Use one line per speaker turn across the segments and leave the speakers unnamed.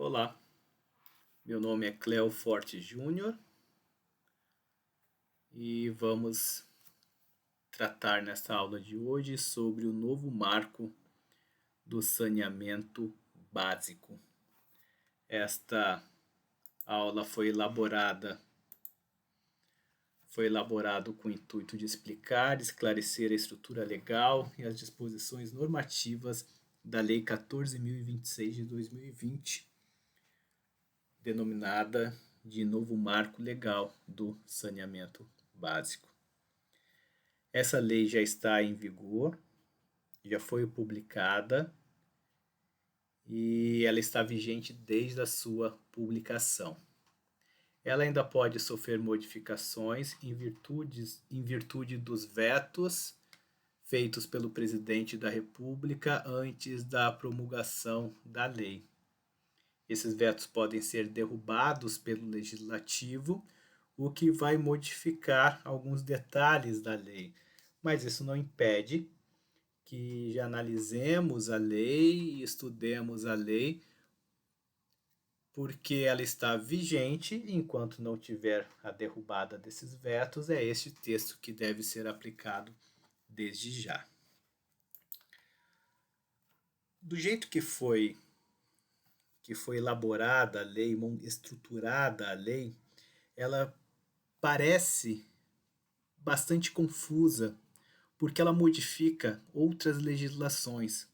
Olá, meu nome é Cleo Forte Júnior e vamos tratar nesta aula de hoje sobre o novo marco do saneamento básico. Esta aula foi elaborado com o intuito de explicar, esclarecer a estrutura legal e as disposições normativas da Lei 14.026 de 2020, denominada de novo marco legal do saneamento básico. Essa lei já está em vigor, já foi publicada e ela está vigente desde a sua publicação. Ela ainda pode sofrer modificações em virtude dos vetos feitos pelo presidente da República antes da promulgação da lei. Esses vetos podem ser derrubados pelo Legislativo, o que vai modificar alguns detalhes da lei. Mas isso não impede que já analisemos a lei e estudemos a lei, porque ela está vigente enquanto não tiver a derrubada desses vetos. É este texto que deve ser aplicado desde já. Do jeito que foi elaborada a lei, estruturada a lei, ela parece bastante confusa, porque ela modifica outras legislações.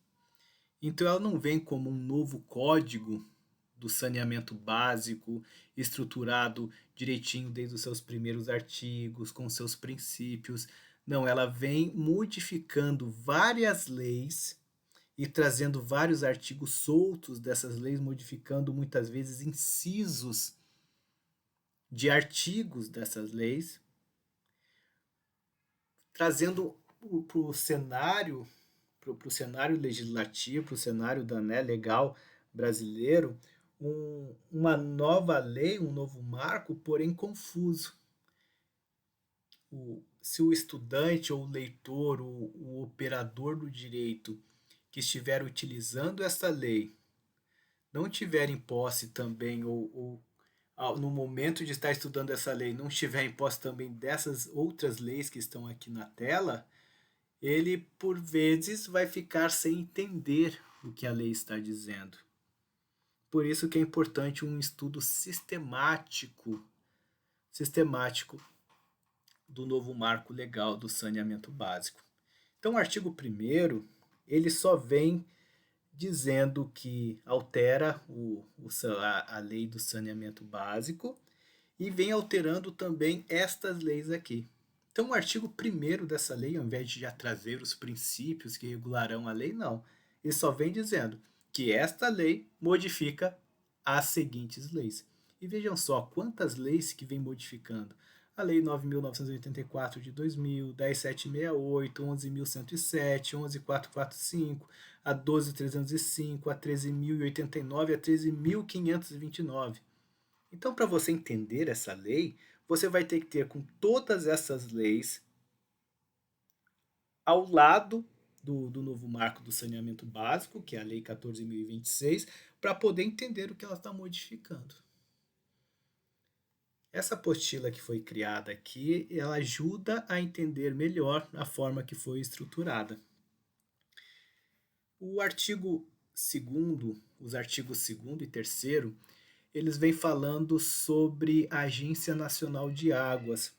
Então ela não vem como um novo código do saneamento básico, estruturado direitinho desde os seus primeiros artigos, com seus princípios. Não, ela vem modificando várias leis e trazendo vários artigos soltos dessas leis, modificando muitas vezes incisos de artigos dessas leis, trazendo para o cenário legislativo, para o cenário legal brasileiro, uma nova lei, um novo marco, porém confuso. Se o estudante ou o leitor, o operador do direito que estiver utilizando essa lei não tiver em posse também, ou no momento de estar estudando essa lei, não estiver em posse também dessas outras leis que estão aqui na tela, ele, por vezes, vai ficar sem entender o que a lei está dizendo. Por isso que é importante um estudo sistemático do novo marco legal do saneamento básico. Então, o artigo 1º, ele só vem dizendo que altera a lei do saneamento básico e vem alterando também estas leis aqui. Então, o artigo 1º dessa lei, ao invés de já trazer os princípios que regularão a lei, não. Ele só vem dizendo que esta lei modifica as seguintes leis. E vejam só quantas leis que vem modificando. A Lei 9.984 de 2000, 10.768, 11.107, 11.445, a 12.305, a 13.089 e a 13.529. Então, para você entender essa lei, você vai ter que ter com todas essas leis ao lado do novo marco do saneamento básico, que é a Lei 14.026, para poder entender o que ela está modificando. Essa apostila que foi criada aqui, ela ajuda a entender melhor a forma que foi estruturada. O artigo 2º, os artigos 2º e 3º, eles vêm falando sobre a Agência Nacional de Águas,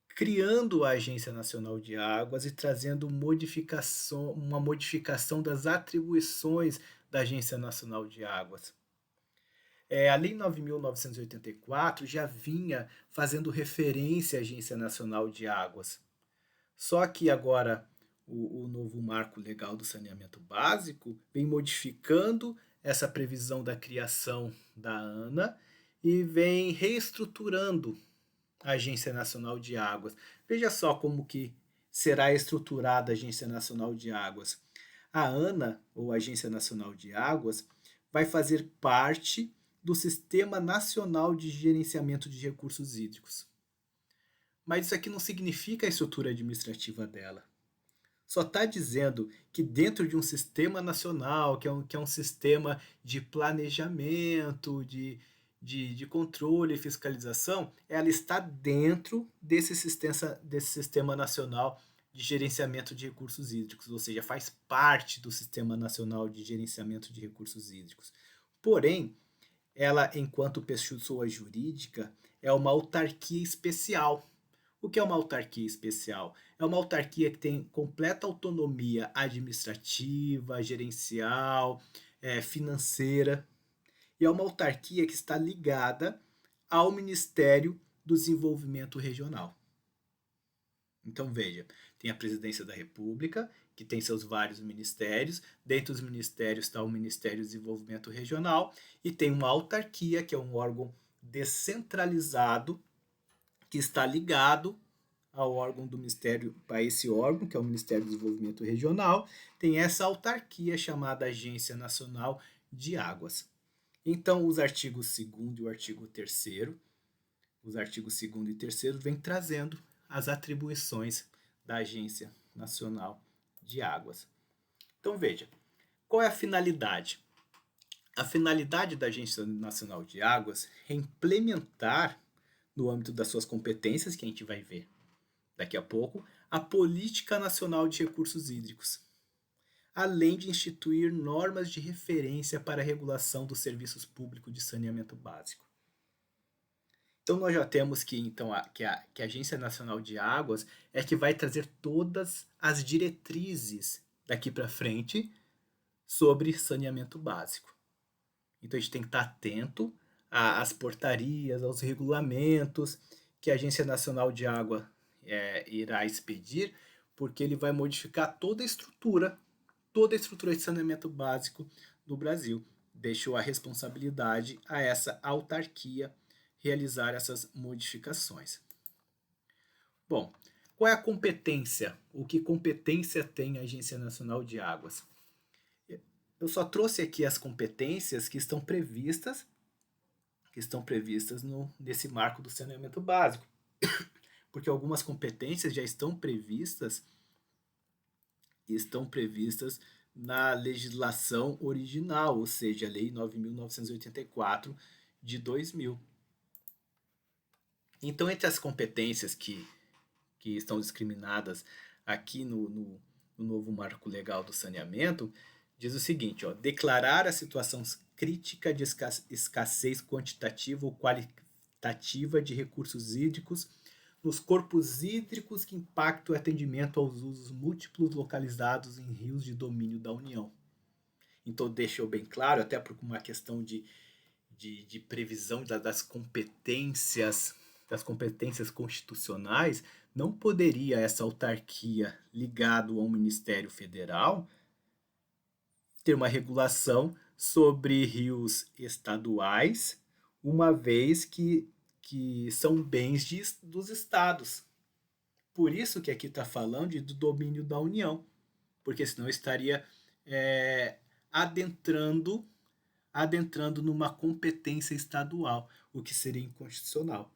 criando a Agência Nacional de Águas e trazendo uma modificação das atribuições da Agência Nacional de Águas. A Lei 9.984 já vinha fazendo referência à Agência Nacional de Águas. Só que agora o novo marco legal do saneamento básico vem modificando essa previsão da criação da ANA e vem reestruturando a Agência Nacional de Águas. Veja só como que será estruturada a Agência Nacional de Águas. A ANA, ou Agência Nacional de Águas, vai fazer parte do Sistema Nacional de Gerenciamento de Recursos Hídricos. Mas isso aqui não significa a estrutura administrativa dela. só está dizendo que dentro de um sistema nacional, que é um sistema de planejamento, de controle e fiscalização, ela está dentro desse sistema nacional de gerenciamento de recursos hídricos, ou seja, faz parte do Sistema Nacional de Gerenciamento de Recursos Hídricos. Porém, ela, enquanto pessoa jurídica, é uma autarquia especial. O que é uma autarquia especial? É uma autarquia que tem completa autonomia administrativa, gerencial, financeira, e é uma autarquia que está ligada ao Ministério do Desenvolvimento Regional. Então veja, tem a Presidência da República, que tem seus vários ministérios, dentre os ministérios está o Ministério do Desenvolvimento Regional, e tem uma autarquia, que é um órgão descentralizado, que está ligado ao órgão do Ministério, para esse órgão, que é o Ministério do Desenvolvimento Regional, tem essa autarquia chamada Agência Nacional de Águas. Então, os artigos 2º e o artigo 3º, os artigos 2º e 3º vêm trazendo as atribuições da Agência Nacional de Águas. Então, veja, qual é a finalidade? A finalidade da Agência Nacional de Águas é implementar, no âmbito das suas competências, que a gente vai ver daqui a pouco, a Política Nacional de Recursos Hídricos, além de instituir normas de referência para a regulação dos serviços públicos de saneamento básico. Então nós já temos que a Agência Nacional de Águas é que vai trazer todas as diretrizes daqui para frente sobre saneamento básico. Então a gente tem que estar atento às portarias, aos regulamentos que a Agência Nacional de Água irá expedir, porque ele vai modificar toda a estrutura de saneamento básico do Brasil. Deixou a responsabilidade a essa autarquia realizar essas modificações. Bom, qual é a competência? O que competência tem a Agência Nacional de Águas? Eu só trouxe aqui as competências que estão previstas nesse marco do saneamento básico, porque algumas competências já estão previstas na legislação original, ou seja, a Lei 9.984 de 2000. Então, entre as competências que estão discriminadas aqui no novo marco legal do saneamento, diz o seguinte, declarar a situação crítica de escassez quantitativa ou qualitativa de recursos hídricos nos corpos hídricos que impactam o atendimento aos usos múltiplos localizados em rios de domínio da União. Então deixou bem claro, até por uma questão de previsão das competências constitucionais, não poderia essa autarquia ligada ao Ministério Federal ter uma regulação sobre rios estaduais, uma vez que são bens dos estados. Por isso que aqui está falando do domínio da União, porque senão estaria adentrando numa competência estadual, o que seria inconstitucional.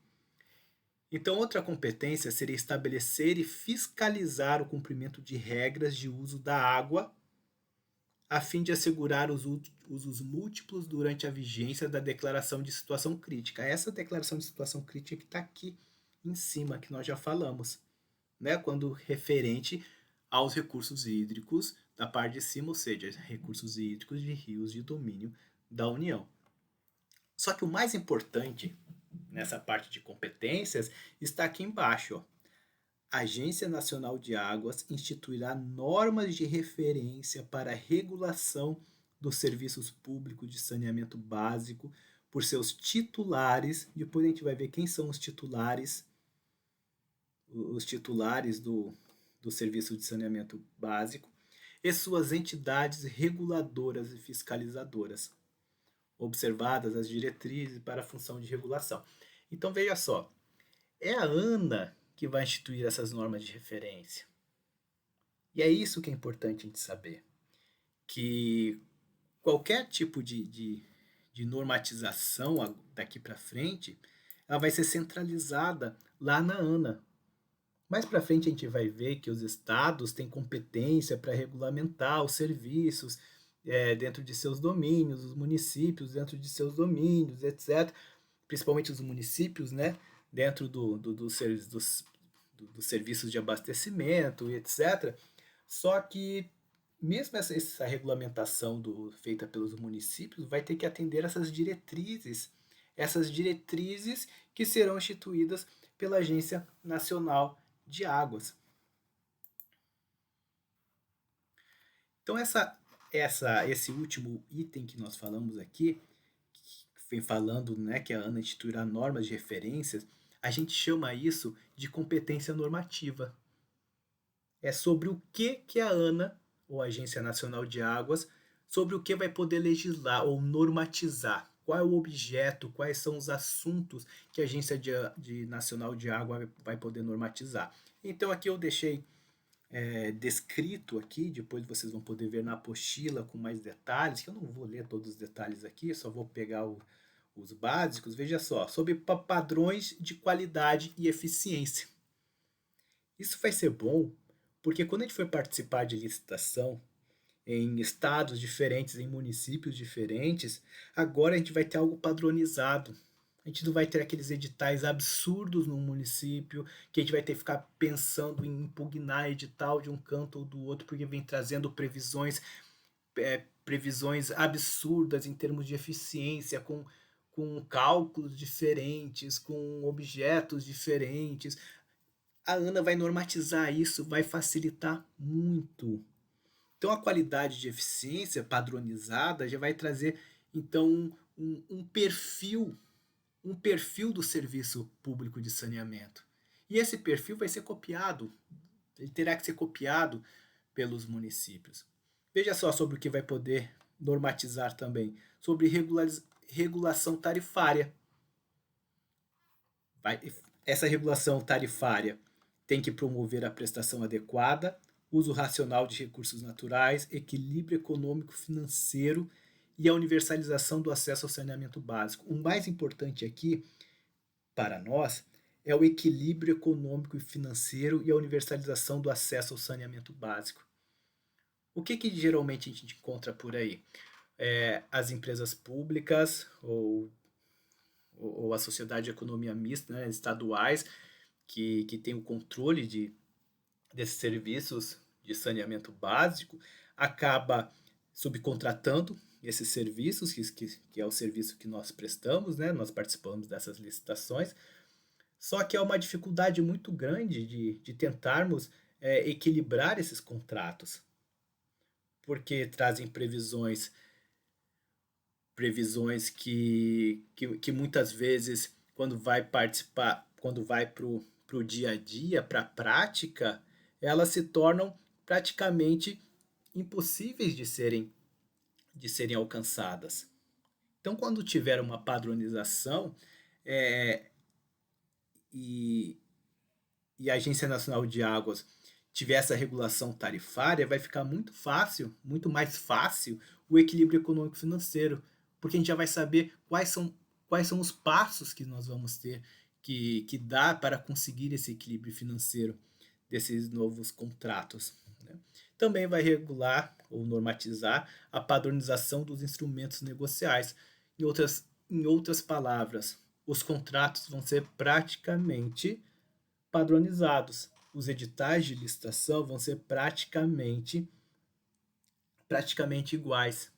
Então, outra competência seria estabelecer e fiscalizar o cumprimento de regras de uso da água, a fim de assegurar os usos múltiplos durante a vigência da declaração de situação crítica. Essa declaração de situação crítica que está aqui em cima, que nós já falamos, né? Quando referente aos recursos hídricos da parte de cima, ou seja, recursos hídricos de rios de domínio da União. Só que o mais importante nessa parte de competências está aqui embaixo. A Agência Nacional de Águas instituirá normas de referência para a regulação dos serviços públicos de saneamento básico por seus titulares. Depois a gente vai ver quem são os titulares do serviço de saneamento básico e suas entidades reguladoras e fiscalizadoras, observadas as diretrizes para a função de regulação. Então veja só, é a ANA que vai instituir essas normas de referência. E é isso que é importante a gente saber, que qualquer tipo de normatização daqui para frente, ela vai ser centralizada lá na ANA. Mais para frente a gente vai ver que os estados têm competência para regulamentar os serviços dentro de seus domínios, os municípios dentro de seus domínios, etc. Principalmente os municípios, né? Dentro dos serviços de abastecimento, etc. Só que mesmo essa regulamentação feita pelos municípios vai ter que atender essas diretrizes que serão instituídas pela Agência Nacional de Águas. Então esse último item que nós falamos aqui, que vem falando, né, que a ANA instituirá normas de referências, a gente chama isso de competência normativa. É sobre o que a ANA, ou Agência Nacional de Águas, sobre o que vai poder legislar ou normatizar. Qual é o objeto, quais são os assuntos que a Agência Nacional de Água vai poder normatizar. Então aqui eu deixei descrito aqui, depois vocês vão poder ver na apostila com mais detalhes, que eu não vou ler todos os detalhes aqui, só vou pegar os básicos. Veja só, sobre padrões de qualidade e eficiência. Isso vai ser bom, porque quando a gente for participar de licitação em estados diferentes, em municípios diferentes, agora a gente vai ter algo padronizado. A gente não vai ter aqueles editais absurdos no município, que a gente vai ter que ficar pensando em impugnar edital de um canto ou do outro, porque vem trazendo previsões absurdas em termos de eficiência, com cálculos diferentes, com objetos diferentes. A ANA vai normatizar isso, vai facilitar muito. Então a qualidade de eficiência padronizada já vai trazer então um perfil do serviço público de saneamento. E esse perfil vai ser copiado, ele terá que ser copiado pelos municípios. Veja só sobre o que vai poder normatizar também, sobre regulação tarifária. Essa regulação tarifária tem que promover a prestação adequada, uso racional de recursos naturais, equilíbrio econômico-financeiro e a universalização do acesso ao saneamento básico. O mais importante aqui, para nós, é o equilíbrio econômico e financeiro e a universalização do acesso ao saneamento básico. O que geralmente a gente encontra por aí? As empresas públicas ou a sociedade de economia mista, né, estaduais, que tem o controle desses serviços de saneamento básico, acaba subcontratando esses serviços, que é o serviço que nós prestamos, né? Nós participamos dessas licitações, só que é uma dificuldade muito grande de tentarmos equilibrar esses contratos, porque trazem previsões que muitas vezes, quando vai para o dia a dia, para a prática, elas se tornam praticamente impossíveis de serem alcançadas. Então, quando tiver uma padronização é, e, e a Agência Nacional de Águas tiver essa regulação tarifária, vai ficar muito fácil, muito mais fácil, o equilíbrio econômico-financeiro, porque a gente já vai saber quais são os passos que nós vamos ter que dar para conseguir esse equilíbrio financeiro desses novos contratos. Né? Também vai regular ou normatizar a padronização dos instrumentos negociais. Em outras palavras, os contratos vão ser praticamente padronizados. Os editais de licitação vão ser praticamente iguais.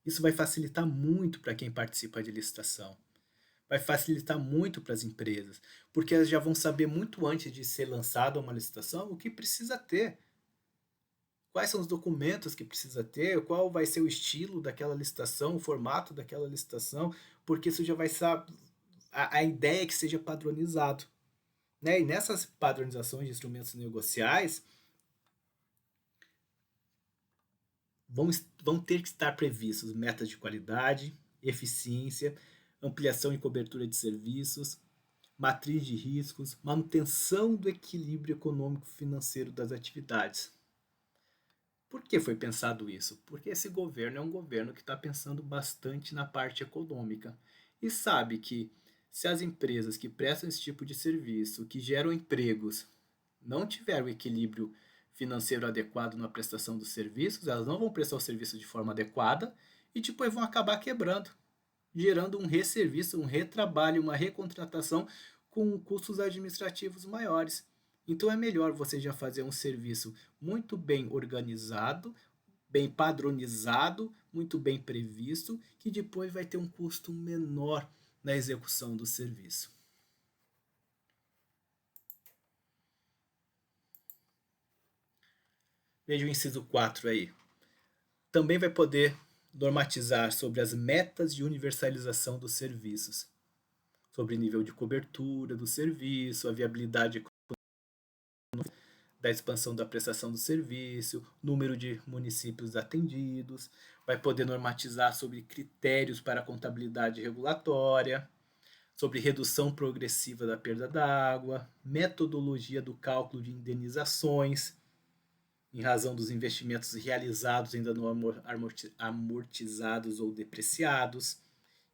Isso vai facilitar muito para quem participa de licitação. Vai facilitar muito para as empresas, porque elas já vão saber muito antes de ser lançada uma licitação o que precisa ter. Quais são os documentos que precisa ter, qual vai ser o estilo daquela licitação, o formato daquela licitação, porque isso já vai ser a ideia é que seja padronizado. Né? E nessas padronizações de instrumentos negociais vão ter que estar previstos metas de qualidade, eficiência, ampliação e cobertura de serviços, matriz de riscos, manutenção do equilíbrio econômico-financeiro das atividades. Por que foi pensado isso? Porque esse governo é um governo que está pensando bastante na parte econômica e sabe que se as empresas que prestam esse tipo de serviço, que geram empregos, não tiver o equilíbrio financeiro adequado na prestação dos serviços, elas não vão prestar o serviço de forma adequada e depois vão acabar quebrando, gerando um resserviço, um retrabalho, uma recontratação com custos administrativos maiores. Então é melhor você já fazer um serviço muito bem organizado, bem padronizado, muito bem previsto, que depois vai ter um custo menor na execução do serviço. Veja o inciso 4 aí. Também vai poder normatizar sobre as metas de universalização dos serviços, sobre nível de cobertura do serviço, a viabilidade da expansão da prestação do serviço, número de municípios atendidos, vai poder normatizar sobre critérios para a contabilidade regulatória, sobre redução progressiva da perda d'água, metodologia do cálculo de indenizações, em razão dos investimentos realizados ainda não amortizados ou depreciados.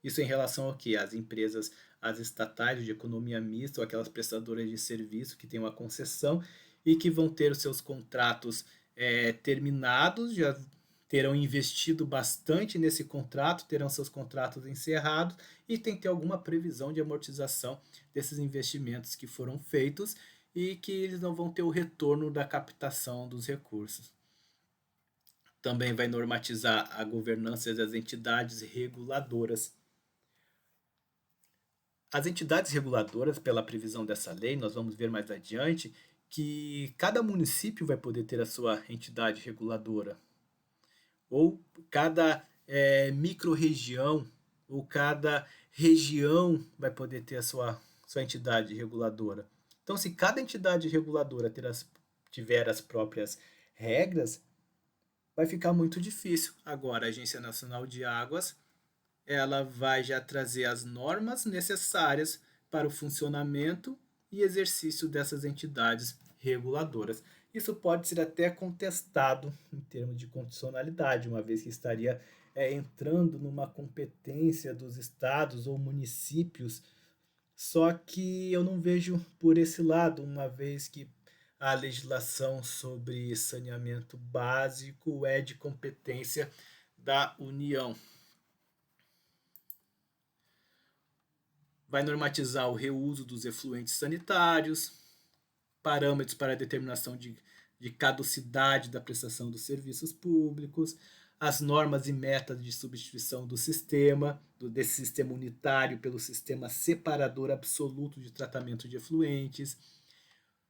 Isso em relação ao que? As empresas, as estatais de economia mista, ou aquelas prestadoras de serviço que têm uma concessão e que vão ter os seus contratos terminados, já terão investido bastante nesse contrato, terão seus contratos encerrados e tem que ter alguma previsão de amortização desses investimentos que foram feitos e que eles não vão ter o retorno da captação dos recursos. Também vai normatizar a governança das entidades reguladoras. As entidades reguladoras, pela previsão dessa lei, nós vamos ver mais adiante, que cada município vai poder ter a sua entidade reguladora, ou cada micro-região, ou cada região vai poder ter a sua entidade reguladora. Então, se cada entidade reguladora tiver as próprias regras, vai ficar muito difícil. Agora, a Agência Nacional de Águas, ela vai já trazer as normas necessárias para o funcionamento e exercício dessas entidades reguladoras. Isso pode ser até contestado em termos de condicionalidade, uma vez que estaria entrando numa competência dos estados ou municípios. Só que eu não vejo por esse lado, uma vez que a legislação sobre saneamento básico é de competência da União. Vai normatizar o reuso dos efluentes sanitários, parâmetros para a determinação de caducidade da prestação dos serviços públicos, as normas e metas de substituição do sistema, desse sistema unitário pelo sistema separador absoluto de tratamento de efluentes,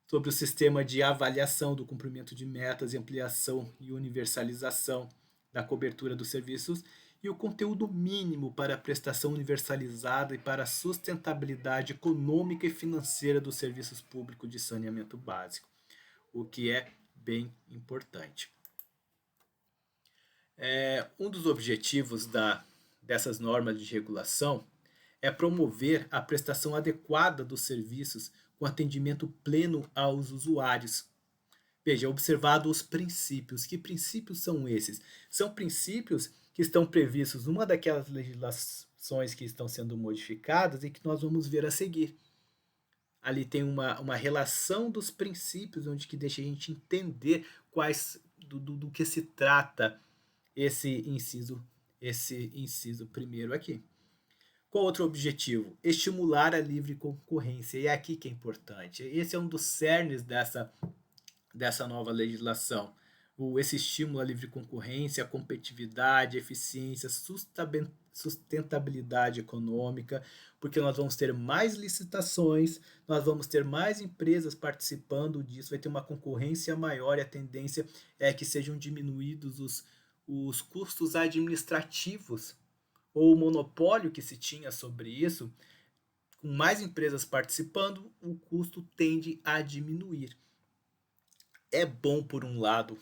sobre o sistema de avaliação do cumprimento de metas e ampliação e universalização da cobertura dos serviços e o conteúdo mínimo para a prestação universalizada e para a sustentabilidade econômica e financeira dos serviços públicos de saneamento básico, o que é bem importante. Um dos objetivos dessas normas de regulação é promover a prestação adequada dos serviços com atendimento pleno aos usuários. Veja, observado os princípios. Que princípios são esses? São princípios que estão previstos numa daquelas legislações que estão sendo modificadas e que nós vamos ver a seguir. Ali tem uma relação dos princípios, onde que deixa a gente entender do que se trata esse inciso primeiro aqui. Qual outro objetivo? Estimular a livre concorrência. E é aqui que é importante. Esse é um dos cernes dessa nova legislação. Esse estímulo à livre concorrência, a competitividade, eficiência, sustentabilidade econômica, porque nós vamos ter mais licitações, nós vamos ter mais empresas participando disso, vai ter uma concorrência maior e a tendência é que sejam diminuídos os custos administrativos ou o monopólio que se tinha sobre isso. Com mais empresas participando, o custo tende a diminuir. É bom, por um lado,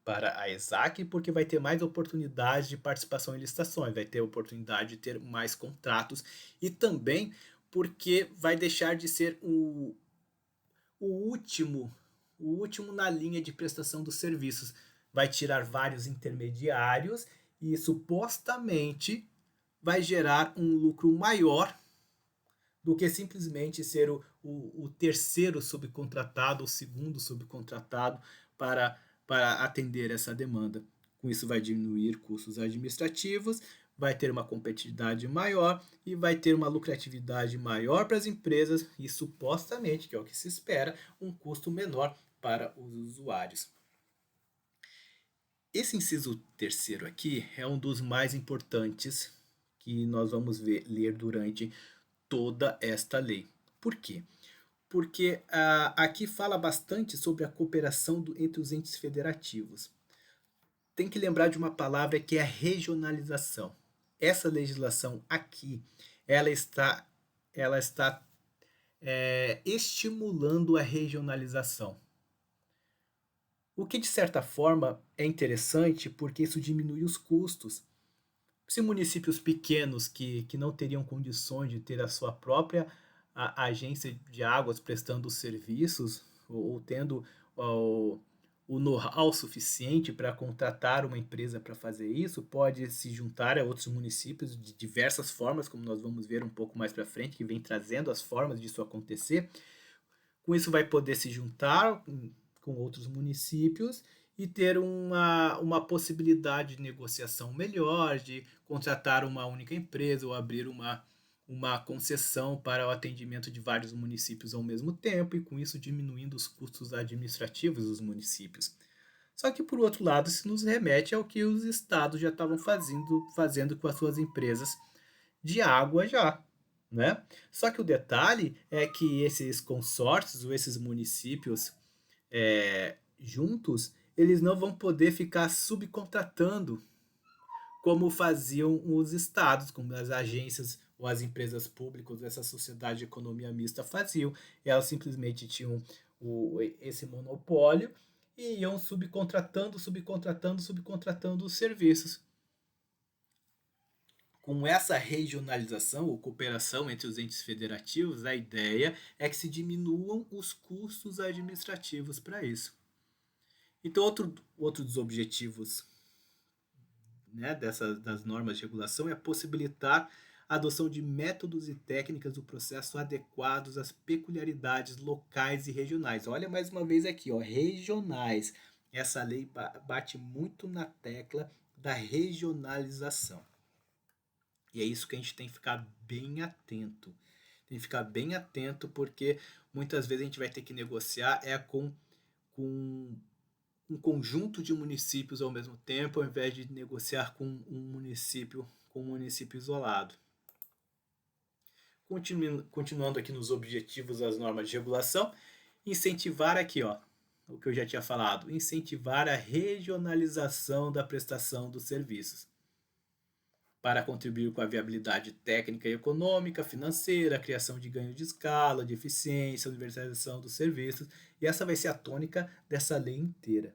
para a ESAC, porque vai ter mais oportunidades de participação em licitações, vai ter oportunidade de ter mais contratos e também porque vai deixar de ser o último na linha de prestação dos serviços. Vai tirar vários intermediários e supostamente vai gerar um lucro maior do que simplesmente ser o terceiro subcontratado, o segundo subcontratado para atender essa demanda. Com isso, vai diminuir custos administrativos, vai ter uma competitividade maior e vai ter uma lucratividade maior para as empresas e, supostamente, que é o que se espera, um custo menor para os usuários. Esse inciso terceiro aqui é um dos mais importantes que nós vamos ler durante toda esta lei. Por quê? Porque aqui fala bastante sobre a cooperação entre os entes federativos. Tem que lembrar de uma palavra que é a regionalização. Essa legislação aqui, ela está estimulando a regionalização. O que, de certa forma, é interessante porque isso diminui os custos. Se municípios pequenos que não teriam condições de ter a sua própria agência de águas prestando serviços ou tendo o know-how suficiente para contratar uma empresa para fazer isso, pode se juntar a outros municípios de diversas formas, como nós vamos ver um pouco mais para frente, que vem trazendo as formas disso acontecer. Com isso vai poder se juntar com outros municípios e ter uma possibilidade de negociação melhor, de contratar uma única empresa ou abrir uma concessão para o atendimento de vários municípios ao mesmo tempo e com isso diminuindo os custos administrativos dos municípios. Só que, por outro lado, isso nos remete ao que os estados já estavam fazendo com as suas empresas de água já, né? Só que o detalhe é que esses consórcios ou esses municípios juntos, eles não vão poder ficar subcontratando como faziam os estados, como as agências ou as empresas públicas, essa sociedade de economia mista faziam. Elas simplesmente tinham esse monopólio e iam subcontratando os serviços. Com essa regionalização ou cooperação entre os entes federativos, a ideia é que se diminuam os custos administrativos para isso. Então, outro dos objetivos, né, das normas de regulação é possibilitar a adoção de métodos e técnicas do processo adequados às peculiaridades locais e regionais. Olha mais uma vez aqui, ó, regionais. Essa lei bate muito na tecla da regionalização. E é isso que a gente tem que ficar bem atento. Tem que ficar bem atento porque muitas vezes a gente vai ter que negociar com um conjunto de municípios ao mesmo tempo, ao invés de negociar com um município isolado. Continuando aqui nos objetivos das normas de regulação, incentivar aqui, ó, o que eu já tinha falado, incentivar a regionalização da prestação dos serviços para contribuir com a viabilidade técnica e econômica, financeira, a criação de ganho de escala, de eficiência, universalização dos serviços, e essa vai ser a tônica dessa lei inteira.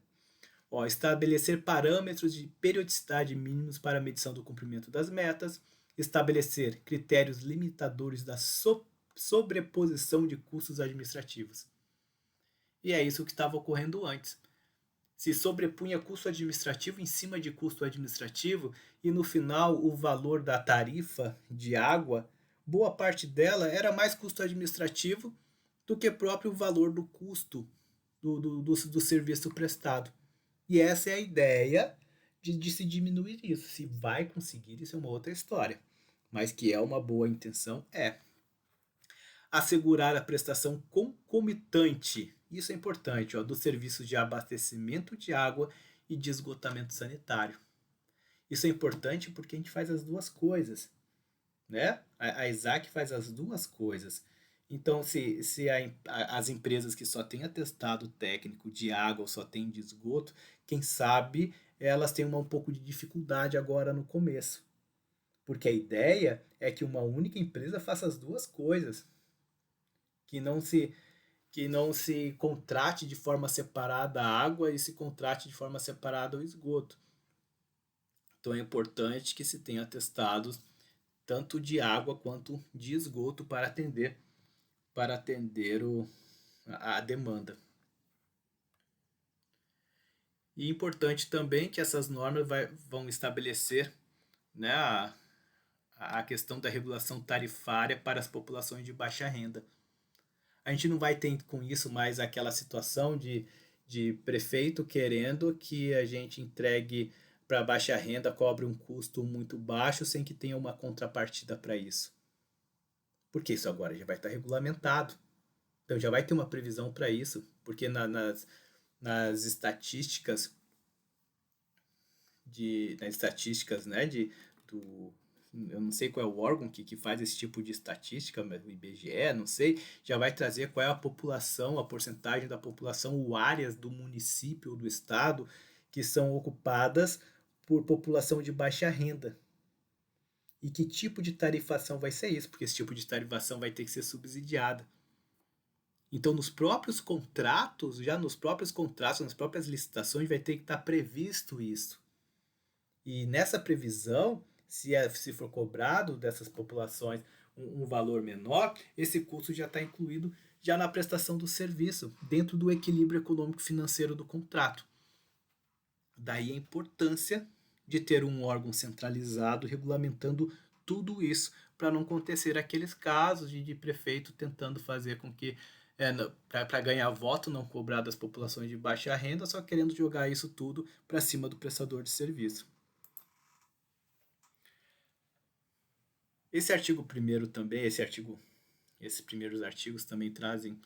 Ó, estabelecer parâmetros de periodicidade mínimos para a medição do cumprimento das metas, estabelecer critérios limitadores da sobreposição de custos administrativos. E é isso que estava ocorrendo antes. Se sobrepunha custo administrativo em cima de custo administrativo e no final o valor da tarifa de água, boa parte dela era mais custo administrativo do que próprio valor do custo do serviço prestado. E essa é a ideia de se diminuir isso. Se vai conseguir, isso é uma outra história. Mas que é uma boa intenção, é. Assegurar a prestação concomitante, isso é importante, ó, dos serviços de abastecimento de água e de esgotamento sanitário. Isso é importante porque a gente faz as duas coisas, né? A Isaac faz as duas coisas. Então, se as empresas que só têm atestado técnico de água ou só têm de esgoto, quem sabe elas têm um pouco de dificuldade agora no começo. Porque a ideia é que uma única empresa faça as duas coisas. Que não se contrate de forma separada a água e se contrate de forma separada o esgoto. Então é importante que se tenha atestados tanto de água quanto de esgoto para atender a demanda. E é importante também que essas normas vão estabelecer, né, a questão da regulação tarifária para as populações de baixa renda. A gente não vai ter com isso mais aquela situação de prefeito querendo que a gente entregue para baixa renda, cobre um custo muito baixo sem que tenha uma contrapartida para isso. Porque isso agora já vai estar regulamentado. Então já vai ter uma previsão para isso, porque nas estatísticas nas estatísticas, né, do, eu não sei qual é o órgão que faz esse tipo de estatística, mas o IBGE, não sei, já vai trazer qual é a população, a porcentagem da população, ou áreas do município ou do estado que são ocupadas por população de baixa renda. E que tipo de tarifação vai ser isso? Porque esse tipo de tarifação vai ter que ser subsidiada. Então, nos próprios contratos, já nos próprios contratos, nas próprias licitações, vai ter que estar previsto isso. E nessa previsão, se for cobrado dessas populações um valor menor, esse custo já está incluído já na prestação do serviço, dentro do equilíbrio econômico-financeiro do contrato. Daí a importância de ter um órgão centralizado regulamentando tudo isso, para não acontecer aqueles casos de prefeito tentando fazer com que, para ganhar voto, não cobrar das populações de baixa renda, só querendo jogar isso tudo para cima do prestador de serviço. Esse artigo primeiro também, esses primeiros artigos também trazem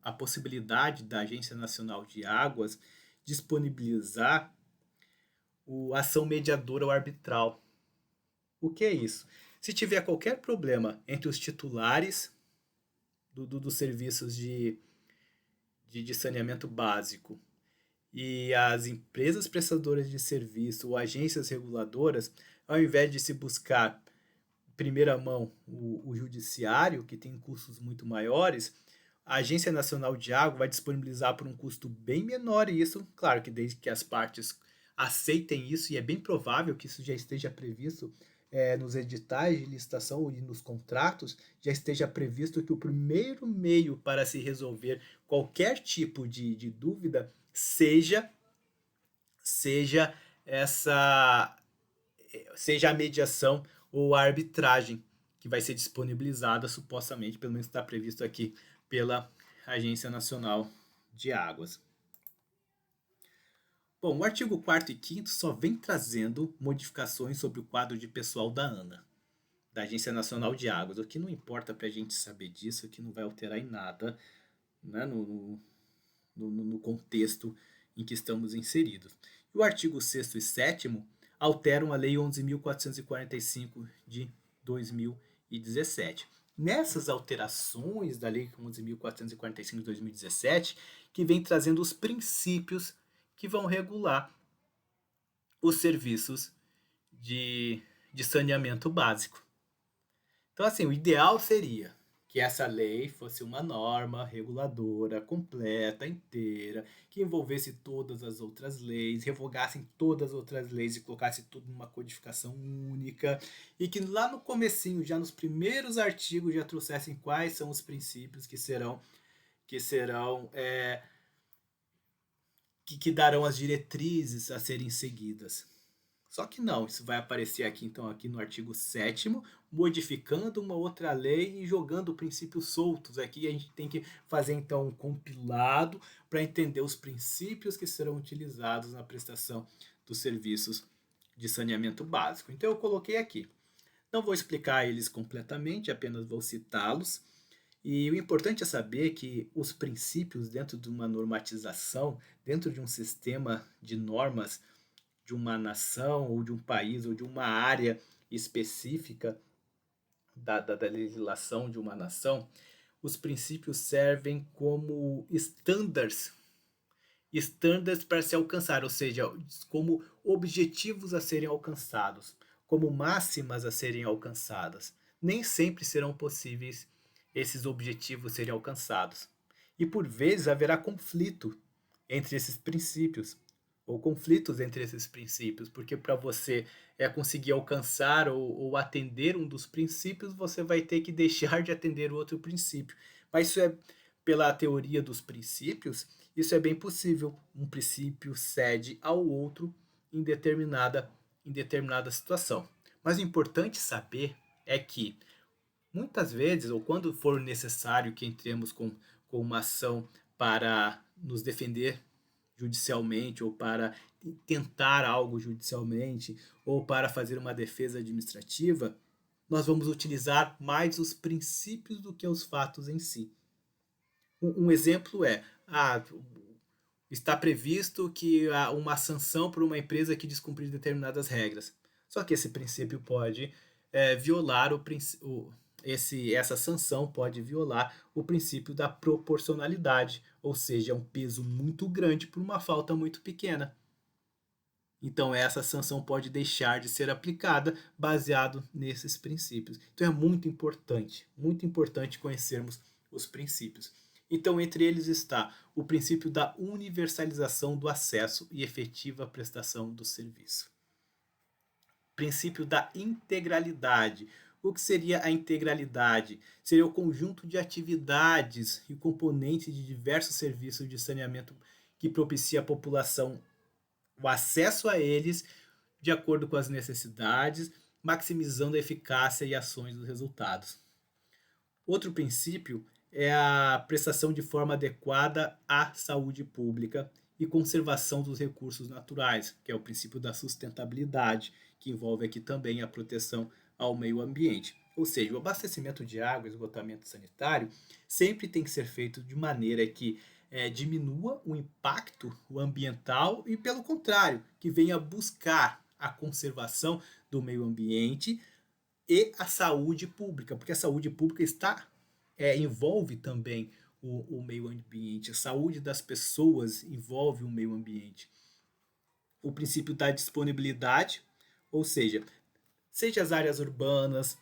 a possibilidade da Agência Nacional de Águas disponibilizar a ação mediadora ou arbitral. O que é isso? Se tiver qualquer problema entre os titulares dos serviços de saneamento básico e as empresas prestadoras de serviço ou agências reguladoras, ao invés de se buscar primeira mão o judiciário, que tem custos muito maiores, a Agência Nacional de Água vai disponibilizar por um custo bem menor isso, claro que desde que as partes aceitem isso, e é bem provável que isso já esteja previsto nos editais de licitação e nos contratos, já esteja previsto que o primeiro meio para se resolver qualquer tipo de dúvida seja essa seja a mediação ou a arbitragem que vai ser disponibilizada supostamente, pelo menos está previsto aqui pela Agência Nacional de Águas. Bom, o artigo 4º e 5º só vem trazendo modificações sobre o quadro de pessoal da ANA, da Agência Nacional de Águas. O que não importa para a gente saber disso, que não vai alterar em nada, né, no contexto em que estamos inseridos. E o artigo 6º e 7º alteram a Lei 11.445 de 2017. Nessas alterações da Lei 11.445 de 2017, que vem trazendo os princípios que vão regular os serviços de saneamento básico. Então, assim, o ideal seria que essa lei fosse uma norma reguladora, completa, inteira, que envolvesse todas as outras leis, revogassem todas as outras leis e colocasse tudo numa codificação única, e que lá no comecinho, já nos primeiros artigos, já trouxessem quais são os princípios que darão as diretrizes a serem seguidas. Só que não, isso vai aparecer aqui então aqui no artigo 7º, modificando uma outra lei e jogando princípios soltos. Aqui a gente tem que fazer então um compilado para entender os princípios que serão utilizados na prestação dos serviços de saneamento básico. Então eu coloquei aqui. Não vou explicar eles completamente, apenas vou citá-los. E o importante é saber que os princípios dentro de uma normatização, dentro de um sistema de normas de uma nação ou de um país ou de uma área específica da legislação de uma nação, os princípios servem como estándares para se alcançar, ou seja, como objetivos a serem alcançados, como máximas a serem alcançadas. Nem sempre serão possíveis esses objetivos serem alcançados. E por vezes haverá conflito entre esses princípios, ou conflitos entre esses princípios, porque para você conseguir alcançar ou atender um dos princípios, você vai ter que deixar de atender o outro princípio. Mas isso é pela teoria dos princípios, isso é bem possível. Um princípio cede ao outro em determinada situação. Mas o importante saber é que Muitas vezes, ou quando for necessário que entremos com uma ação para nos defender judicialmente, ou para tentar algo judicialmente, ou para fazer uma defesa administrativa, nós vamos utilizar mais os princípios do que os fatos em si. Um exemplo é, está previsto que há uma sanção por uma empresa que descumprir determinadas regras. Só que esse princípio pode violar essa sanção pode violar o princípio da proporcionalidade, ou seja, é um peso muito grande por uma falta muito pequena. Então essa sanção pode deixar de ser aplicada baseado nesses princípios. Então é muito importante conhecermos os princípios. Então entre eles está o princípio da universalização do acesso e efetiva prestação do serviço. Princípio da integralidade. O que seria a integralidade? Seria o conjunto de atividades e componentes de diversos serviços de saneamento que propicia à população o acesso a eles de acordo com as necessidades, maximizando a eficácia e ações dos resultados. Outro princípio é a prestação de forma adequada à saúde pública e conservação dos recursos naturais, que é o princípio da sustentabilidade, que envolve aqui também a proteção ao meio ambiente. Ou seja, o abastecimento de água e esgotamento sanitário sempre tem que ser feito de maneira que diminua o impacto ambiental e, pelo contrário, que venha buscar a conservação do meio ambiente e a saúde pública, porque a saúde pública envolve também o meio ambiente, a saúde das pessoas envolve o meio ambiente. O princípio da disponibilidade, ou seja as áreas urbanas,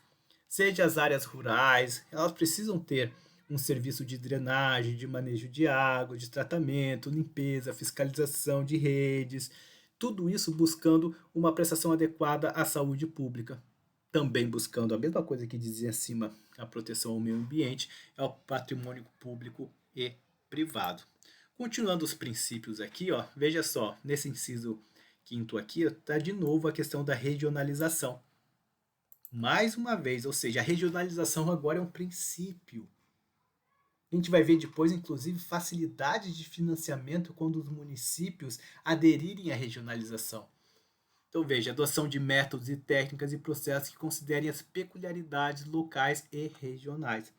seja as áreas rurais, elas precisam ter um serviço de drenagem, de manejo de água, de tratamento, limpeza, fiscalização de redes, tudo isso buscando uma prestação adequada à saúde pública. Também buscando a mesma coisa que dizia acima, a proteção ao meio ambiente, é o patrimônio público e privado. Continuando os princípios aqui, ó, veja só, nesse inciso quinto aqui, está de novo a questão da regionalização. Mais uma vez, ou seja, a regionalização agora é um princípio. A gente vai ver depois, inclusive, facilidades de financiamento quando os municípios aderirem à regionalização. Então veja, adoção de métodos e técnicas e processos que considerem as peculiaridades locais e regionais.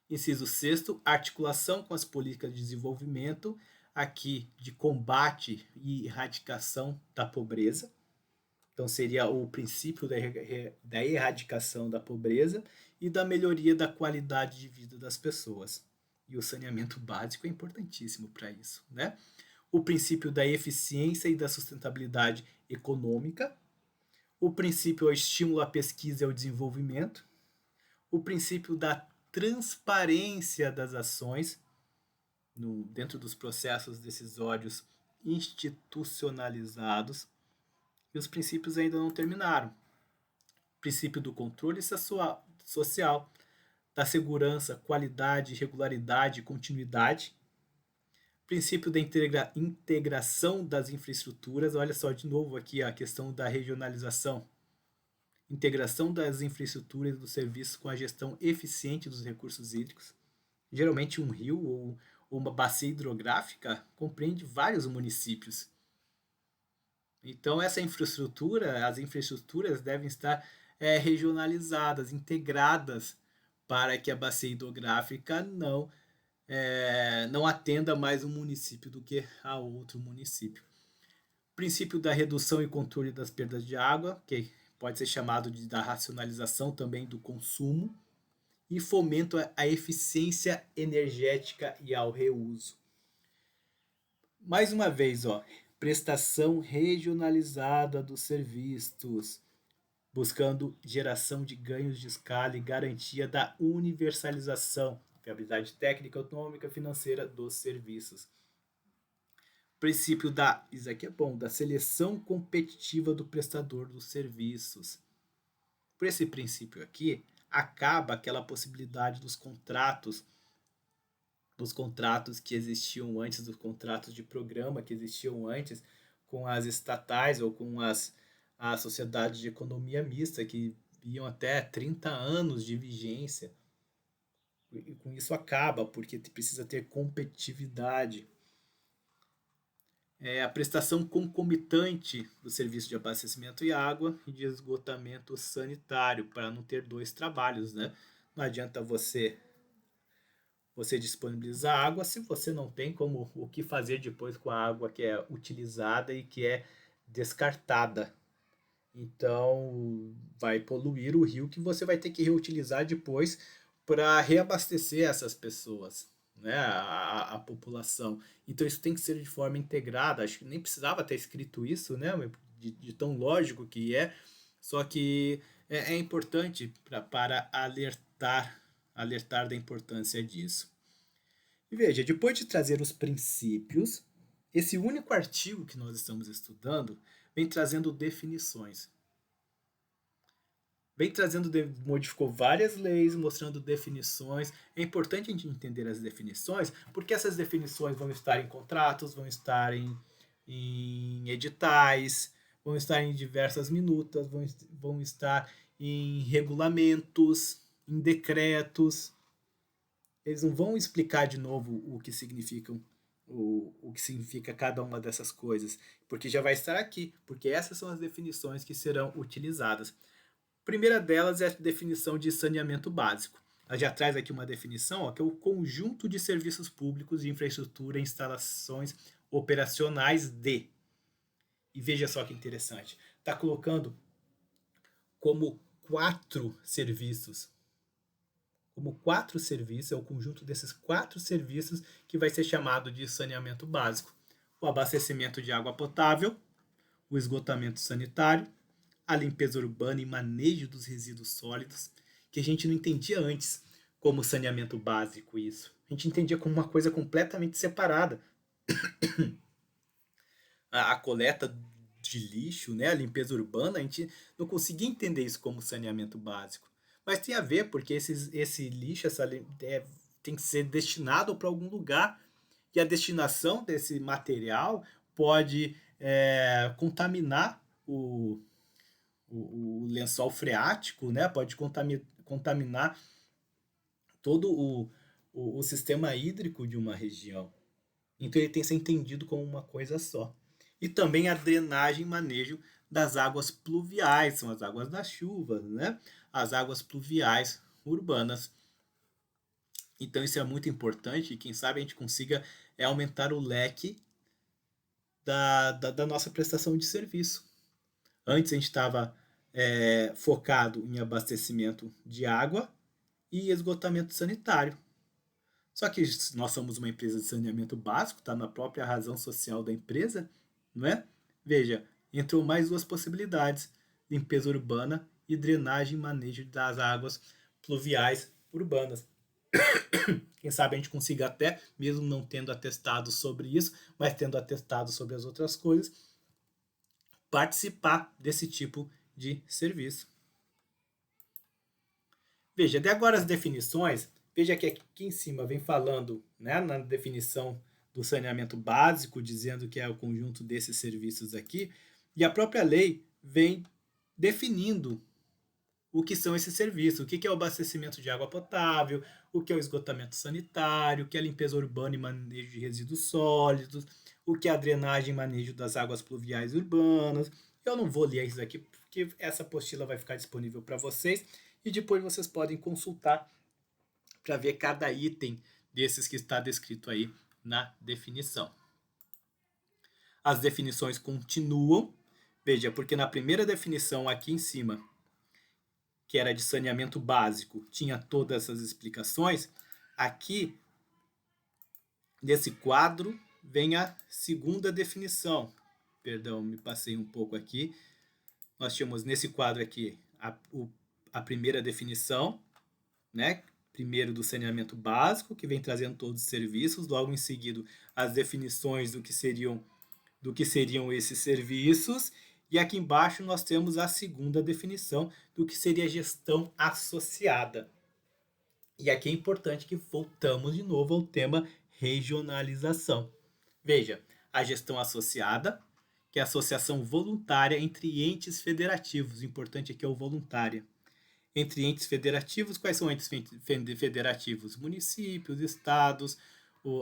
Inciso sexto, articulação com as políticas de desenvolvimento, aqui de combate e erradicação da pobreza. Então seria o princípio da erradicação da pobreza e da melhoria da qualidade de vida das pessoas. E o saneamento básico é importantíssimo para isso, né? O princípio da eficiência e da sustentabilidade econômica, o princípio ao estímulo à pesquisa e ao desenvolvimento, o princípio da transparência das ações dentro dos processos decisórios institucionalizados, e os princípios ainda não terminaram. O princípio do controle social, da segurança, qualidade, regularidade e continuidade, princípio da integração das infraestruturas, olha só de novo aqui a questão da regionalização, integração das infraestruturas e dos serviços com a gestão eficiente dos recursos hídricos. Geralmente um rio ou uma bacia hidrográfica compreende vários municípios. Então as infraestruturas devem estar regionalizadas, integradas, para que a bacia hidrográfica não atenda mais um município do que a outro município. Princípio da redução e controle das perdas de água, que pode ser chamado da racionalização também do consumo, e fomento à eficiência energética e ao reuso. Mais uma vez, ó, prestação regionalizada dos serviços, buscando geração de ganhos de escala e garantia da universalização, viabilidade técnica, econômica, financeira dos serviços. Princípio isso aqui é bom, da seleção competitiva do prestador dos serviços. Por esse princípio aqui, acaba aquela possibilidade dos contratos que existiam antes, dos contratos de programa que existiam antes com as estatais ou com as sociedades de economia mista, que iam até 30 anos de vigência. E com isso acaba, porque precisa ter competitividade. A prestação concomitante do serviço de abastecimento e água e de esgotamento sanitário, para não ter dois trabalhos, né? Não adianta você disponibilizar água se você não tem como o que fazer depois com a água que é utilizada e que é descartada. Então vai poluir o rio que você vai ter que reutilizar depois para reabastecer essas pessoas, né? A população. Então isso tem que ser de forma integrada. Acho que nem precisava ter escrito isso, né? De tão lógico que é. Só que é importante para alertar da importância disso. E veja, depois de trazer os princípios, esse único artigo que nós estamos estudando vem trazendo definições. Modificou várias leis, mostrando definições. É importante a gente entender as definições, porque essas definições vão estar em contratos, vão estar em editais, vão estar em diversas minutas, vão estar em regulamentos, em decretos. Eles não vão explicar de novo o que significa cada uma dessas coisas, porque já vai estar aqui, porque essas são as definições que serão utilizadas. A primeira delas é a definição de saneamento básico. Ela já traz aqui uma definição, ó, que é o conjunto de serviços públicos de infraestrutura e instalações operacionais de. E veja só que interessante. Está colocando como quatro serviços. Como quatro serviços, é o conjunto desses quatro serviços que vai ser chamado de saneamento básico. O abastecimento de água potável, o esgotamento sanitário, a limpeza urbana e manejo dos resíduos sólidos, que a gente não entendia antes como saneamento básico isso. A gente entendia como uma coisa completamente separada. A coleta de lixo, né, a limpeza urbana, a gente não conseguia entender isso como saneamento básico. Mas tem a ver, porque esse lixo tem que ser destinado para algum lugar. E a destinação desse material pode contaminar o lençol freático, né? Pode contaminar todo o sistema hídrico de uma região. Então ele tem que ser entendido como uma coisa só. E também a drenagem e manejo das águas pluviais, são as águas das chuvas, né? As águas pluviais urbanas. Então isso é muito importante e quem sabe a gente consiga aumentar o leque da nossa prestação de serviço. Antes a gente estava focado em abastecimento de água e esgotamento sanitário. Só que nós somos uma empresa de saneamento básico, está na própria razão social da empresa, não é? Veja, entrou mais duas possibilidades: limpeza urbana e drenagem e manejo das águas pluviais urbanas. Quem sabe a gente consiga até, mesmo não tendo atestado sobre isso, mas tendo atestado sobre as outras coisas, participar desse tipo de serviço. Veja, de agora as definições, veja que aqui em cima vem falando, né, na definição do saneamento básico, dizendo que é o conjunto desses serviços aqui, e a própria lei vem definindo o que são esses serviços, o que é o abastecimento de água potável, o que é o esgotamento sanitário, o que é a limpeza urbana e manejo de resíduos sólidos, o que é a drenagem e manejo das águas pluviais urbanas. Eu não vou ler isso aqui porque essa apostila vai ficar disponível para vocês e depois vocês podem consultar para ver cada item desses que está descrito aí na definição. As definições continuam, veja, porque na primeira definição aqui em cima, que era de saneamento básico, tinha todas essas explicações. Aqui, nesse quadro, vem a segunda definição. Perdão, me passei um pouco aqui. Nós tínhamos nesse quadro aqui a primeira definição, né? Primeiro do saneamento básico, que vem trazendo todos os serviços. Logo em seguida, as definições do que seriam esses serviços. E aqui embaixo nós temos a segunda definição do que seria gestão associada. E aqui é importante que voltamos de novo ao tema regionalização. Veja, a gestão associada, que é a associação voluntária entre entes federativos. O importante aqui é o voluntária. entre entes federativos. Quais são entes federativos? Municípios, estados,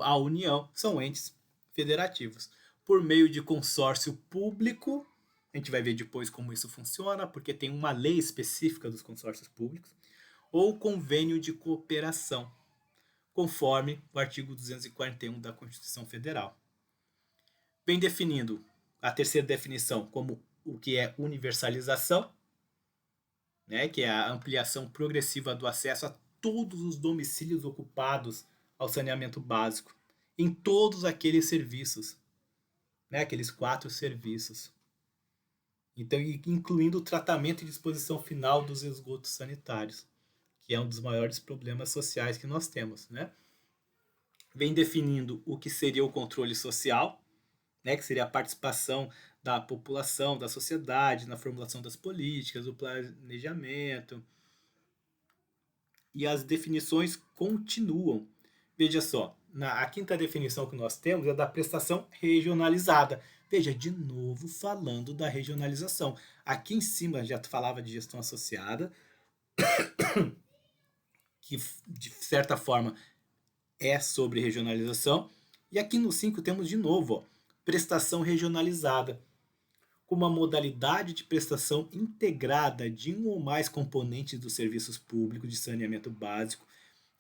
a União são entes federativos. Por meio de consórcio público, a gente vai ver depois como isso funciona, porque tem uma lei específica dos consórcios públicos, ou convênio de cooperação, conforme o artigo 241 da Constituição Federal. Vem definindo a terceira definição como o que é universalização, né, que é a ampliação progressiva do acesso a todos os domicílios ocupados ao saneamento básico, em todos aqueles serviços, né, aqueles 4 serviços. Então, incluindo o tratamento e disposição final dos esgotos sanitários, que é um dos maiores problemas sociais que nós temos, né? Vem definindo o que seria o controle social, né, que seria a participação da população, da sociedade, na formulação das políticas, do planejamento. E as definições continuam. Veja só, a quinta definição que nós temos é da prestação regionalizada. Veja, de novo falando da regionalização. Aqui em cima já falava de gestão associada, que de certa forma é sobre regionalização. E aqui no 5 temos de novo, ó, prestação regionalizada, como uma modalidade de prestação integrada de um ou mais componentes dos serviços públicos de saneamento básico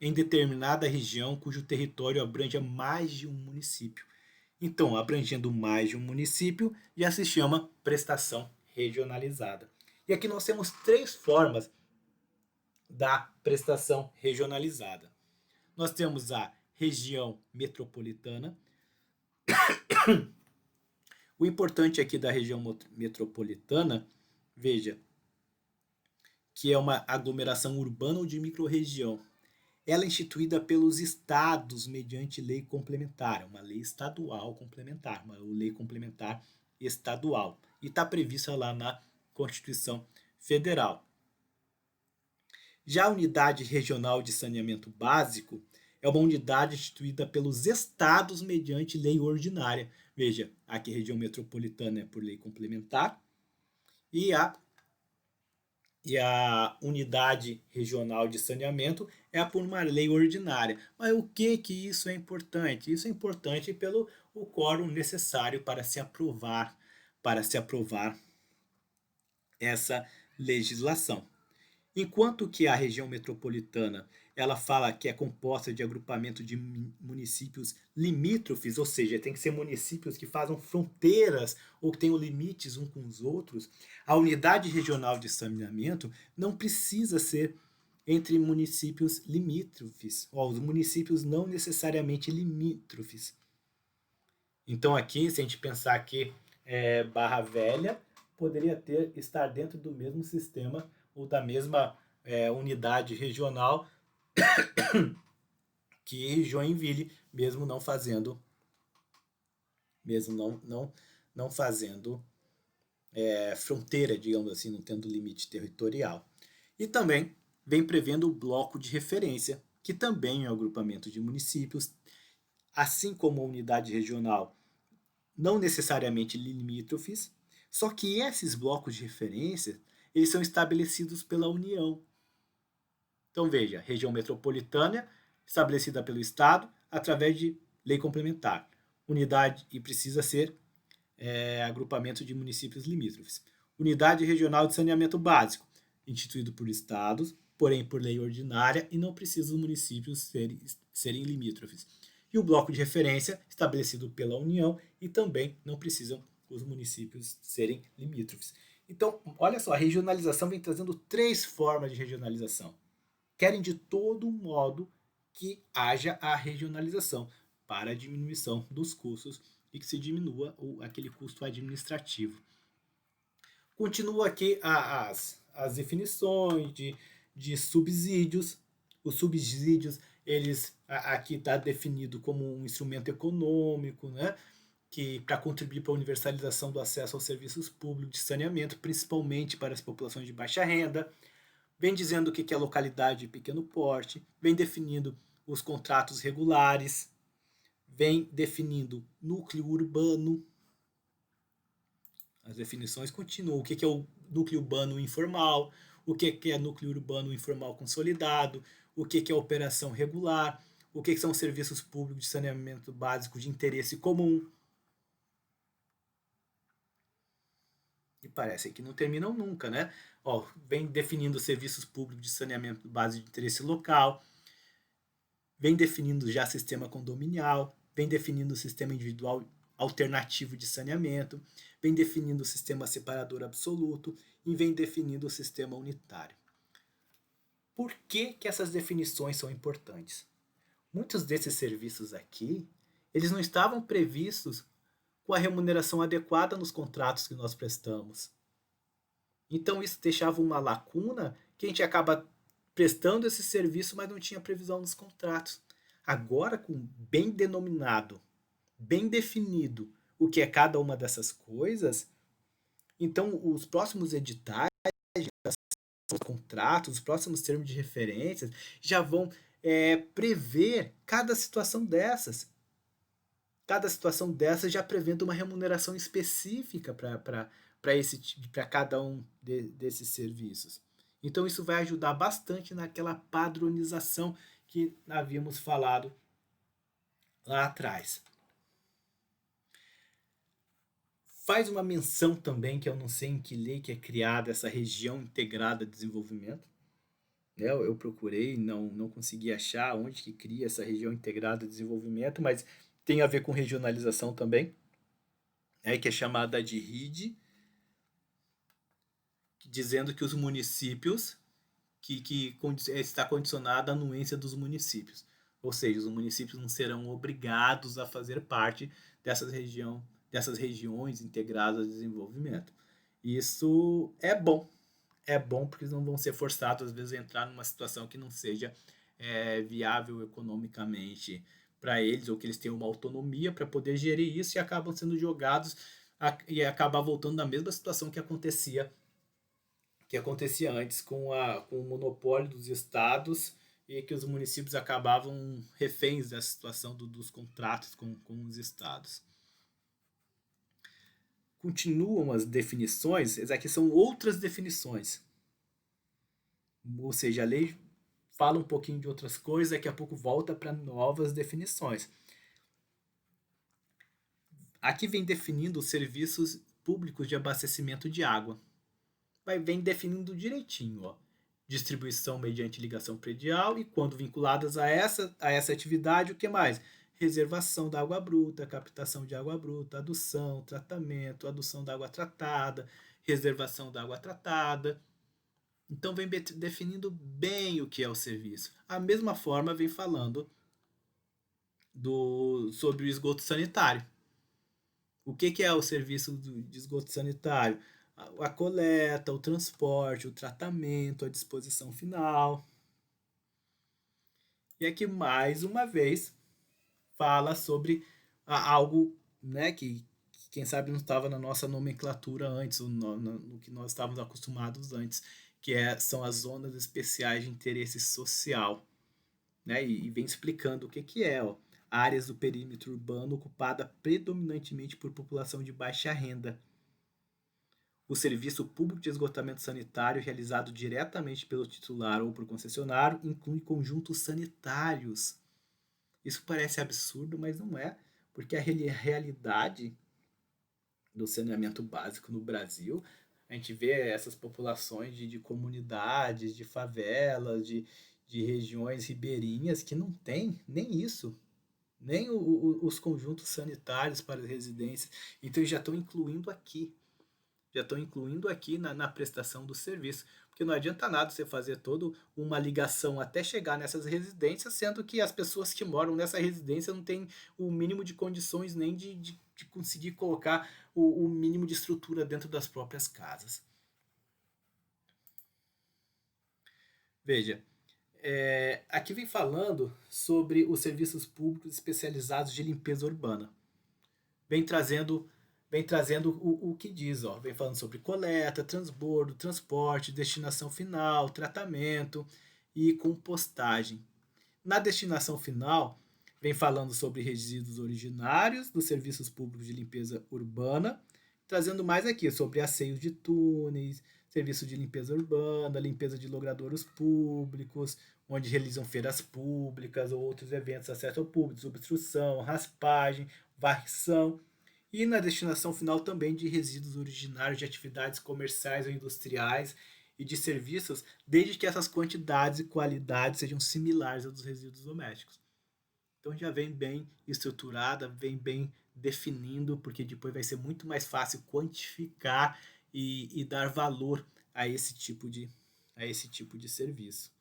em determinada região cujo território abranja mais de um município. Então, abrangendo mais de um município, já se chama prestação regionalizada. E aqui nós temos 3 formas da prestação regionalizada. Nós temos a região metropolitana. O importante aqui da região metropolitana, veja, que é uma aglomeração urbana ou de microrregião. Ela é instituída pelos estados mediante lei complementar, uma lei estadual complementar, uma lei complementar estadual. E está prevista lá na Constituição Federal. Já a unidade regional de saneamento básico é uma unidade instituída pelos estados mediante lei ordinária. Veja, aqui a região metropolitana é por lei complementar e a unidade regional de saneamento é por uma lei ordinária. Mas o que isso é importante? Isso é importante pelo o quórum necessário para se aprovar essa legislação. Enquanto que a região metropolitana ela fala que é composta de agrupamento de municípios limítrofes, ou seja, tem que ser municípios que fazem fronteiras ou que tenham limites uns com os outros. A unidade regional de saneamento não precisa ser entre municípios limítrofes, ou os municípios não necessariamente limítrofes. Então aqui, se a gente pensar que Barra Velha poderia estar dentro do mesmo sistema ou da mesma unidade regional que Joinville, mesmo não fazendo fronteira, digamos assim, não tendo limite territorial. E também vem prevendo o bloco de referência, que também é um agrupamento de municípios, assim como a unidade regional, não necessariamente limítrofes, só que esses blocos de referência eles são estabelecidos pela União. Então veja, região metropolitana estabelecida pelo Estado através de lei complementar. Unidade e precisa ser agrupamento de municípios limítrofes. Unidade regional de saneamento básico, instituído por estados, porém por lei ordinária e não precisa os municípios serem limítrofes. E o bloco de referência estabelecido pela União e também não precisam os municípios serem limítrofes. Então, olha só, a regionalização vem trazendo 3 formas de regionalização. Querem de todo modo que haja a regionalização para a diminuição dos custos e que se diminua aquele custo administrativo. Continua aqui as definições de subsídios. Os subsídios, eles aqui está definido como um instrumento econômico, né? Que para contribuir para a universalização do acesso aos serviços públicos de saneamento, principalmente para as populações de baixa renda. Vem dizendo o que é localidade de pequeno porte, vem definindo os contratos regulares, vem definindo núcleo urbano. As definições continuam. O que é o núcleo urbano informal, o que é núcleo urbano informal consolidado, o que é operação regular, o que são serviços públicos de saneamento básico de interesse comum. E parece que não terminam nunca, né? Ó, vem definindo serviços públicos de saneamento básico de interesse local, vem definindo já sistema condominial, vem definindo o sistema individual alternativo de saneamento, vem definindo o sistema separador absoluto e vem definindo o sistema unitário. Por que essas definições são importantes? Muitos desses serviços aqui, eles não estavam previstos com a remuneração adequada nos contratos que nós prestamos. Então isso deixava uma lacuna que a gente acaba prestando esse serviço, mas não tinha previsão nos contratos. Agora, com bem denominado, bem definido o que é cada uma dessas coisas, então os próximos editais, os contratos, os próximos termos de referências já vão prever cada situação dessas. Cada situação dessas já prevendo uma remuneração específica para cada um desses serviços. Então isso vai ajudar bastante naquela padronização que havíamos falado lá atrás. Faz uma menção também, que eu não sei em que lei que é criada essa região integrada de desenvolvimento. Eu procurei, não consegui achar onde que cria essa região integrada de desenvolvimento, mas tem a ver com regionalização também, que é chamada de RID, dizendo que os municípios, que está condicionada à anuência dos municípios. Ou seja, os municípios não serão obrigados a fazer parte dessas regiões integradas de desenvolvimento. Isso é bom. É bom porque eles não vão ser forçados, às vezes, a entrar numa situação que não seja viável economicamente para eles, ou que eles tenham uma autonomia para poder gerir isso e acabam sendo jogados e acabar voltando na mesma situação que acontecia antes com o monopólio dos estados e que os municípios acabavam reféns dessa situação dos contratos com os estados. Continuam as definições, essas aqui são outras definições. Ou seja, a lei fala um pouquinho de outras coisas, daqui a pouco volta para novas definições. Aqui vem definindo os serviços públicos de abastecimento de água. Vem definindo direitinho, ó. Distribuição mediante ligação predial e, quando vinculadas a essa atividade, o que mais? Reservação da água bruta, captação de água bruta, adução, tratamento, adução da água tratada, reservação da água tratada. Então vem definindo bem o que é o serviço. A mesma forma vem falando sobre o esgoto sanitário. O que é o serviço de esgoto sanitário? A coleta, o transporte, o tratamento, a disposição final. E aqui, mais uma vez, fala sobre algo, né, que quem sabe não estava na nossa nomenclatura antes, ou no que nós estávamos acostumados antes, que são as zonas especiais de interesse social. Né, e vem explicando o que é. Ó, áreas do perímetro urbano ocupada predominantemente por população de baixa renda. O serviço público de esgotamento sanitário realizado diretamente pelo titular ou por concessionário inclui conjuntos sanitários. Isso parece absurdo, mas não é, porque a realidade do saneamento básico no Brasil, a gente vê essas populações de comunidades, de favelas, de regiões ribeirinhas que não tem nem isso, nem os conjuntos sanitários para as residências. Então já estão incluindo aqui. Na prestação do serviço. Porque não adianta nada você fazer toda uma ligação até chegar nessas residências, sendo que as pessoas que moram nessa residência não têm o mínimo de condições nem de conseguir colocar o mínimo de estrutura dentro das próprias casas. Veja, aqui vem falando sobre os serviços públicos especializados de limpeza urbana. Vem trazendo o que diz, ó. Vem falando sobre coleta, transbordo, transporte, destinação final, tratamento e compostagem. Na destinação final, vem falando sobre resíduos originários dos serviços públicos de limpeza urbana, trazendo mais aqui sobre asseios de túneis, serviço de limpeza urbana, limpeza de logradouros públicos, onde realizam feiras públicas ou outros eventos de acesso ao público, desobstrução, raspagem, varrição, e na destinação final também de resíduos originários de atividades comerciais ou industriais e de serviços, desde que essas quantidades e qualidades sejam similares aos dos resíduos domésticos. Então já vem bem estruturada, vem bem definindo, porque depois vai ser muito mais fácil quantificar e dar valor a esse tipo de serviço.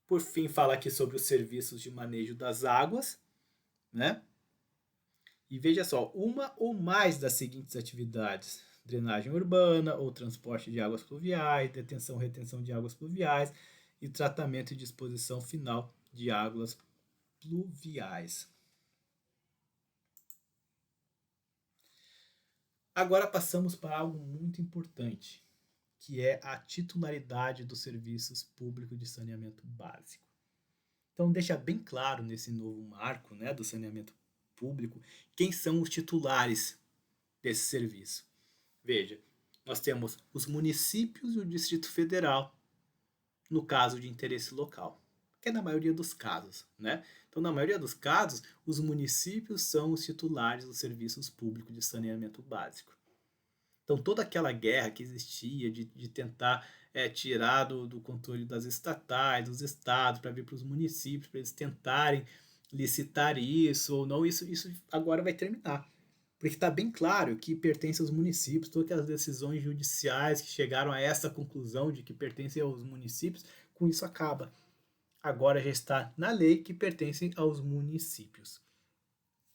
Por fim, fala aqui sobre os serviços de manejo das águas, né? E veja só, uma ou mais das seguintes atividades: drenagem urbana ou transporte de águas pluviais, detenção e retenção de águas pluviais e tratamento e disposição final de águas pluviais. Agora passamos para algo muito importante, que é a titularidade dos serviços públicos de saneamento básico. Então deixa bem claro nesse novo marco, né, do saneamento público, quem são os titulares desse serviço. Veja, nós temos os municípios e o Distrito Federal, no caso de interesse local, que é na maioria dos casos, né? Então, na maioria dos casos, os municípios são os titulares dos serviços públicos de saneamento básico. Então, toda aquela guerra que existia de tentar tirar do controle das estatais, dos estados, para vir para os municípios, para eles tentarem licitar isso ou não, isso agora vai terminar. Porque está bem claro que pertence aos municípios, todas aquelas decisões judiciais que chegaram a essa conclusão de que pertencem aos municípios, com isso acaba. Agora já está na lei que pertencem aos municípios.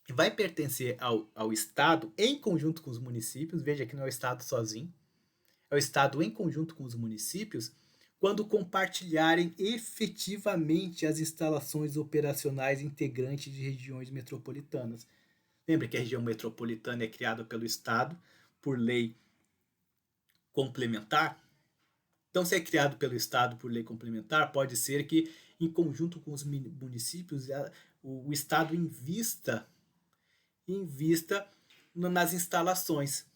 Vai pertencer ao Estado em conjunto com os municípios, veja que não é o Estado sozinho, é o Estado em conjunto com os municípios, quando compartilharem efetivamente as instalações operacionais integrantes de regiões metropolitanas. Lembra que a região metropolitana é criada pelo Estado por lei complementar? Então, se é criado pelo Estado por lei complementar, pode ser que, em conjunto com os municípios, o Estado invista nas instalações.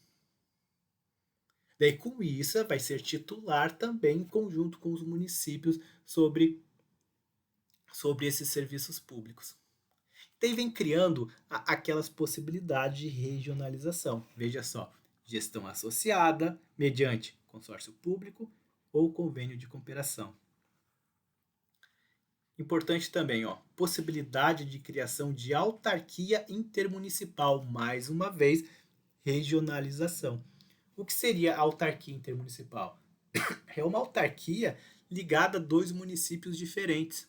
Daí, com isso, vai ser titular também, em conjunto com os municípios, sobre esses serviços públicos. Daí vem criando aquelas possibilidades de regionalização. Veja só, gestão associada, mediante consórcio público ou convênio de cooperação. Importante também, possibilidade de criação de autarquia intermunicipal, mais uma vez, regionalização. O que seria a autarquia intermunicipal? É uma autarquia ligada a dois municípios diferentes.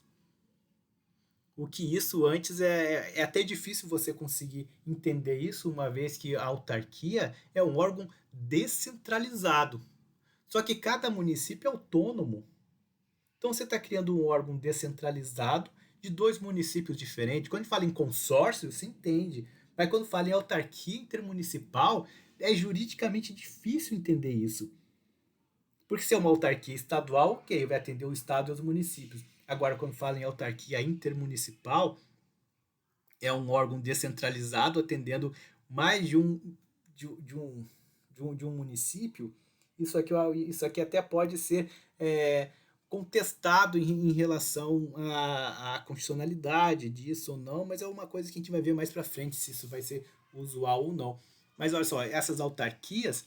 O que isso antes é até difícil você conseguir entender isso, uma vez que a autarquia é um órgão descentralizado. Só que cada município é autônomo. Então você está criando um órgão descentralizado de dois municípios diferentes. Quando a gente fala em consórcio, se entende. Mas quando fala em autarquia intermunicipal, é juridicamente difícil entender isso. Porque se é uma autarquia estadual, ok, vai atender o estado e os municípios. Agora, quando fala em autarquia intermunicipal, é um órgão descentralizado atendendo mais de um município. Isso aqui até pode ser contestado em relação à constitucionalidade disso ou não, mas é uma coisa que a gente vai ver mais para frente se isso vai ser usual ou não. Mas olha só, essas autarquias,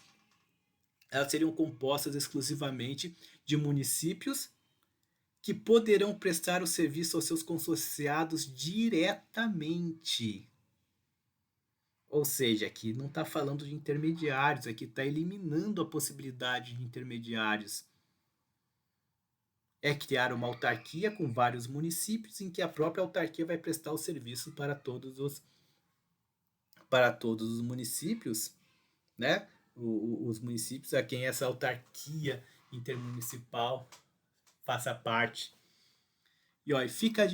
elas seriam compostas exclusivamente de municípios que poderão prestar o serviço aos seus consorciados diretamente. Ou seja, aqui não está falando de intermediários, aqui está eliminando a possibilidade de intermediários. É criar uma autarquia com vários municípios em que a própria autarquia vai prestar o serviço para todos os municípios, né? Os municípios a quem essa autarquia intermunicipal faça parte. E fica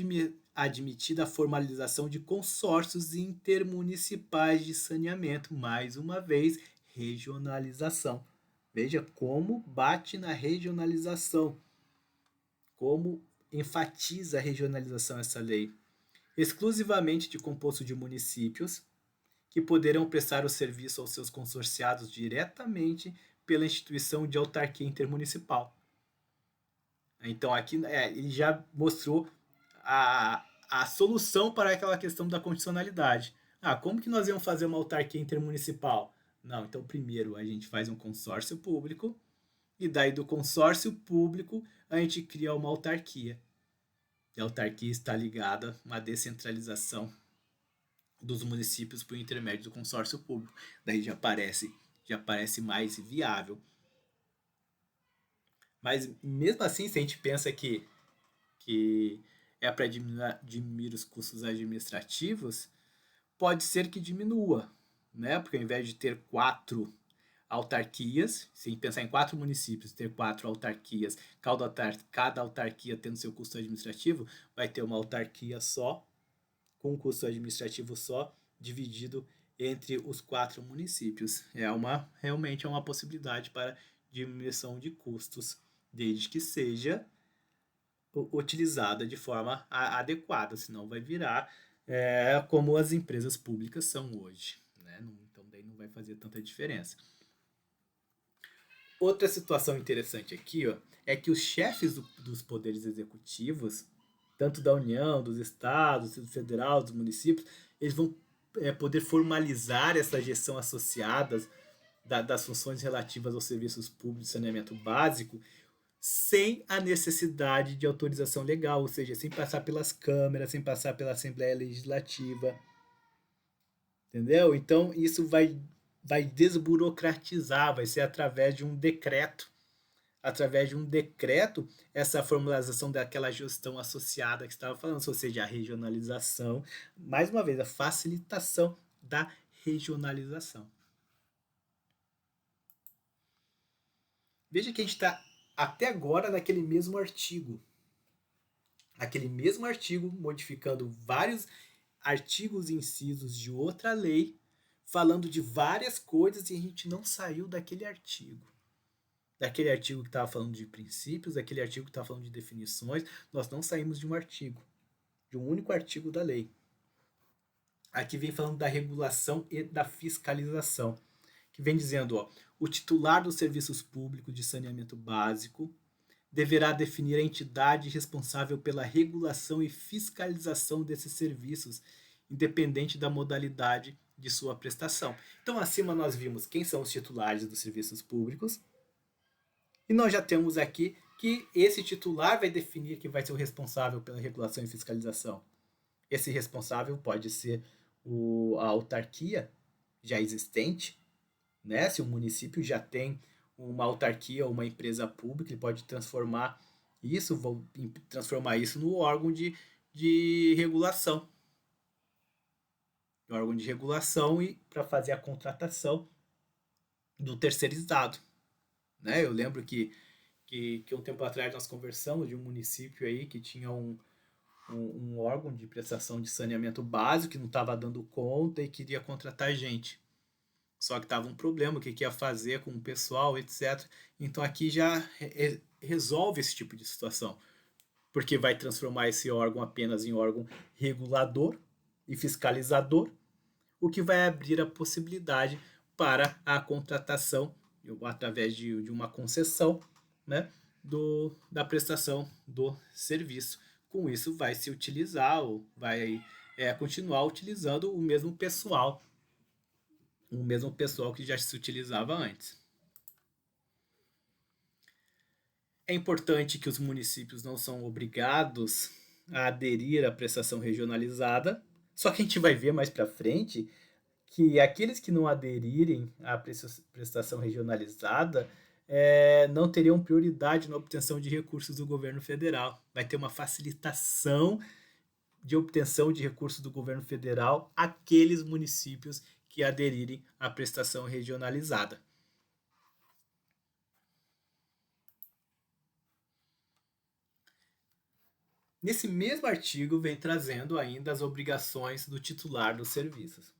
admitida a formalização de consórcios intermunicipais de saneamento, mais uma vez, regionalização. Veja como bate na regionalização, como enfatiza a regionalização essa lei. Exclusivamente de composto de municípios, que poderão prestar o serviço aos seus consorciados diretamente pela instituição de autarquia intermunicipal. Então aqui ele já mostrou a solução para aquela questão da condicionalidade. Ah, como que nós vamos fazer uma autarquia intermunicipal? Não, então primeiro a gente faz um consórcio público e daí do consórcio público a gente cria uma autarquia. E a autarquia está ligada a uma descentralização dos municípios por intermédio do consórcio público. Daí já parece mais viável. Mas mesmo assim, se a gente pensa que é para diminuir os custos administrativos, pode ser que diminua, né? Porque ao invés de ter 4 autarquias, se pensar em 4 municípios, ter 4 autarquias, cada autarquia tendo seu custo administrativo, vai ter uma autarquia só, com um custo administrativo só, dividido entre os 4 municípios. Realmente é uma possibilidade para diminuição de custos, desde que seja utilizada de forma adequada, senão vai virar como as empresas públicas são hoje, né? Então daí não vai fazer tanta diferença. Outra situação interessante aqui, ó, é que os chefes dos poderes executivos, tanto da União, dos estados, do federal, dos municípios, eles vão poder formalizar essa gestão associada das funções relativas aos serviços públicos de saneamento básico sem a necessidade de autorização legal, ou seja, sem passar pelas câmeras, sem passar pela Assembleia Legislativa. Entendeu? Então, isso vai desburocratizar, vai ser através de um decreto. Através de um decreto, essa formalização daquela gestão associada que estava falando, ou seja, a regionalização, mais uma vez, a facilitação da regionalização. Veja que a gente está até agora naquele mesmo artigo. Aquele mesmo artigo, modificando vários artigos e incisos de outra lei, falando de várias coisas e a gente não saiu daquele artigo. Daquele artigo que estava falando de princípios, daquele artigo que estava falando de definições, nós não saímos de um artigo, de um único artigo da lei. Aqui vem falando da regulação e da fiscalização, que vem dizendo, ó, o titular dos serviços públicos de saneamento básico deverá definir a entidade responsável pela regulação e fiscalização desses serviços, independente da modalidade de sua prestação. Então, acima nós vimos quem são os titulares dos serviços públicos, e nós já temos aqui que esse titular vai definir quem vai ser o responsável pela regulação e fiscalização. Esse responsável pode ser a autarquia já existente, né? Se o município já tem uma autarquia ou uma empresa pública, ele pode transformar isso no órgão de regulação. No órgão de regulação e para fazer a contratação do terceirizado. Né? Eu lembro que um tempo atrás nós conversamos de um município aí que tinha um órgão de prestação de saneamento básico que não estava dando conta e queria contratar gente. Só que estava um problema, o que ia fazer com o pessoal, etc. Então aqui já resolve esse tipo de situação, porque vai transformar esse órgão apenas em órgão regulador e fiscalizador, o que vai abrir a possibilidade para a contratação, através de uma concessão, né, da prestação do serviço. Com isso vai se utilizar, ou vai continuar utilizando o mesmo pessoal que já se utilizava antes. É importante que os municípios não são obrigados a aderir à prestação regionalizada, só que a gente vai ver mais para frente que aqueles que não aderirem à prestação regionalizada não teriam prioridade na obtenção de recursos do governo federal. Vai ter uma facilitação de obtenção de recursos do governo federal àqueles municípios que aderirem à prestação regionalizada. Nesse mesmo artigo vem trazendo ainda as obrigações do titular dos serviços.